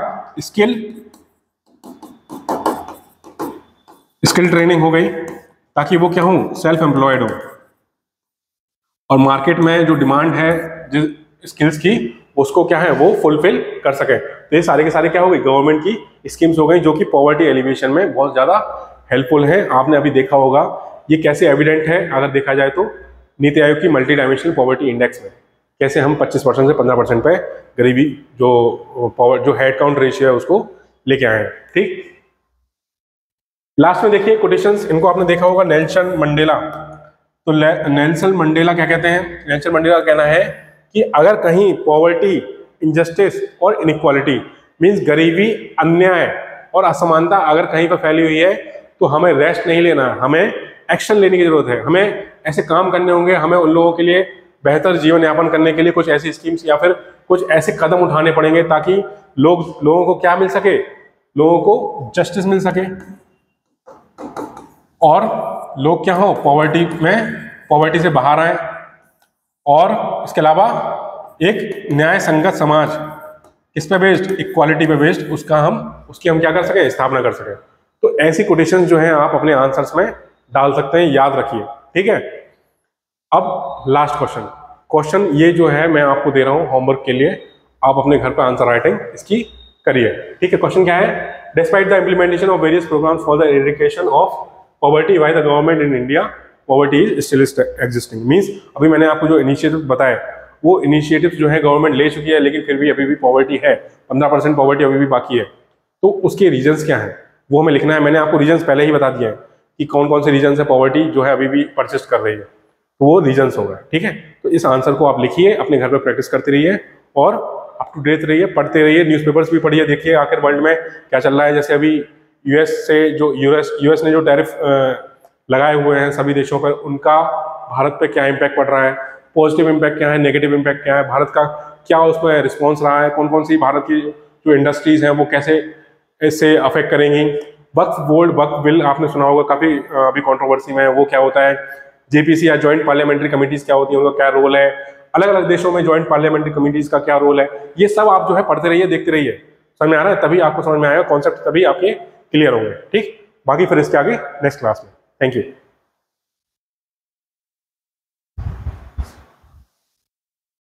स्किल ट्रेनिंग हो गई ताकि वो क्या हो, सेल्फ एम्प्लॉयड हो, और मार्केट में जो डिमांड है जिस स्किल्स की उसको क्या है वो फुलफिल कर सके। तो ये सारे के सारे क्या हो गई, गवर्नमेंट की स्कीम्स हो गई जो कि पॉवर्टी एलिवेशन में बहुत ज्यादा हेल्पफुल है। आपने अभी देखा होगा ये कैसे एविडेंट है, अगर देखा जाए तो नीति आयोग की मल्टी डायमेंशनल पॉवर्टी इंडेक्स में कैसे हम 25% से 15% पे गरीबी जो हेड काउंट रेशियो है उसको लेके आए हैं। ठीक, लास्ट में देखिए कोटेशंस, इनको आपने देखा होगा, नेल्सन मंडेला। तो नेल्सन मंडेला क्या कहते हैं, नेल्सन मंडेला का कहना है कि अगर कहीं पॉवर्टी, इनजस्टिस और इनइक्वालिटी मींस गरीबी, अन्याय और असमानता अगर कहीं पर फैली हुई है तो हमें रेस्ट नहीं लेना, हमें एक्शन लेने की जरूरत है, हमें ऐसे काम करने होंगे, हमें उन लोगों के लिए बेहतर जीवन यापन करने के लिए कुछ ऐसी स्कीम्स या फिर कुछ ऐसे कदम उठाने पड़ेंगे ताकि लोगों को क्या मिल सके, लोगों को जस्टिस मिल सके और लोग क्या हो, पॉवर्टी से बाहर आए, और इसके अलावा एक न्याय संगत समाज किस पे बेस्ड, इक्वालिटी पे बेस्ड, उसकी हम क्या कर सके, स्थापना कर सके। तो ऐसी कोटेशंस जो हैं आप अपने आंसर्स में डाल सकते हैं, याद रखिए। ठीक है, अब लास्ट क्वेश्चन ये जो है मैं आपको दे रहा हूं होमवर्क के लिए, आप अपने घर पर आंसर राइटिंग इसकी करिए। ठीक है, क्वेश्चन क्या है, despite the implementation of various programmes for the eradication of poverty by the government in India, poverty is still existing. Means अभी मैंने आपको जो इनिशिएटिव बताया वो इनिशिएटिव जो है गवर्नमेंट ले चुकी है, लेकिन फिर भी अभी भी पॉवर्टी है, 15% पॉवर्टी अभी भी बाकी है। तो उसके रीजंस क्या हैं वो हमें लिखना है। मैंने आपको रीजंस पहले ही बता दिया है कि कौन कौन से रीजन है पॉवर्टी जो है अभी भी परसिस्ट कर रही है, तो वो रीजंस होगा। ठीक है, तो इस आंसर को आप लिखिए, अपने घर पर प्रैक्टिस करते रहिए और अप टू डेट रहिए, पढ़ते रहिए, न्यूज़पेपर्स भी पढ़िए, देखिए आखिर वर्ल्ड में क्या चल रहा है। जैसे अभी यूएस ने जो टैरिफ लगाए हुए हैं सभी देशों पर, उनका भारत पे क्या इम्पैक्ट पड़ रहा है, पॉजिटिव इम्पैक्ट क्या है, नेगेटिव इम्पैक्ट क्या है, भारत का क्या उसमें रिस्पॉन्स रहा है, कौन कौन सी भारत की जो इंडस्ट्रीज हैं वो कैसे इससे अफेक्ट करेंगी। वक्फ बिल आपने सुना होगा, काफी अभी कंट्रोवर्सी में है, वो क्या होता है, जेपीसी या ज्वाइंट पार्लियामेंट्री कमिटीज क्या होती है, उनका क्या रोल है, अलग अलग देशों में ज्वाइंट पार्लियामेंट्री कमिटीज का क्या रोल है, ये सब आप जो है पढ़ते रहिए, देखते रहिए, समझ में आ रहा है, तभी आपको समझ में आएगा, कॉन्सेप्ट तभी आपके क्लियर होंगे। ठीक, बाकी फिर इसके आगे नेक्स्ट क्लास में। Thank you.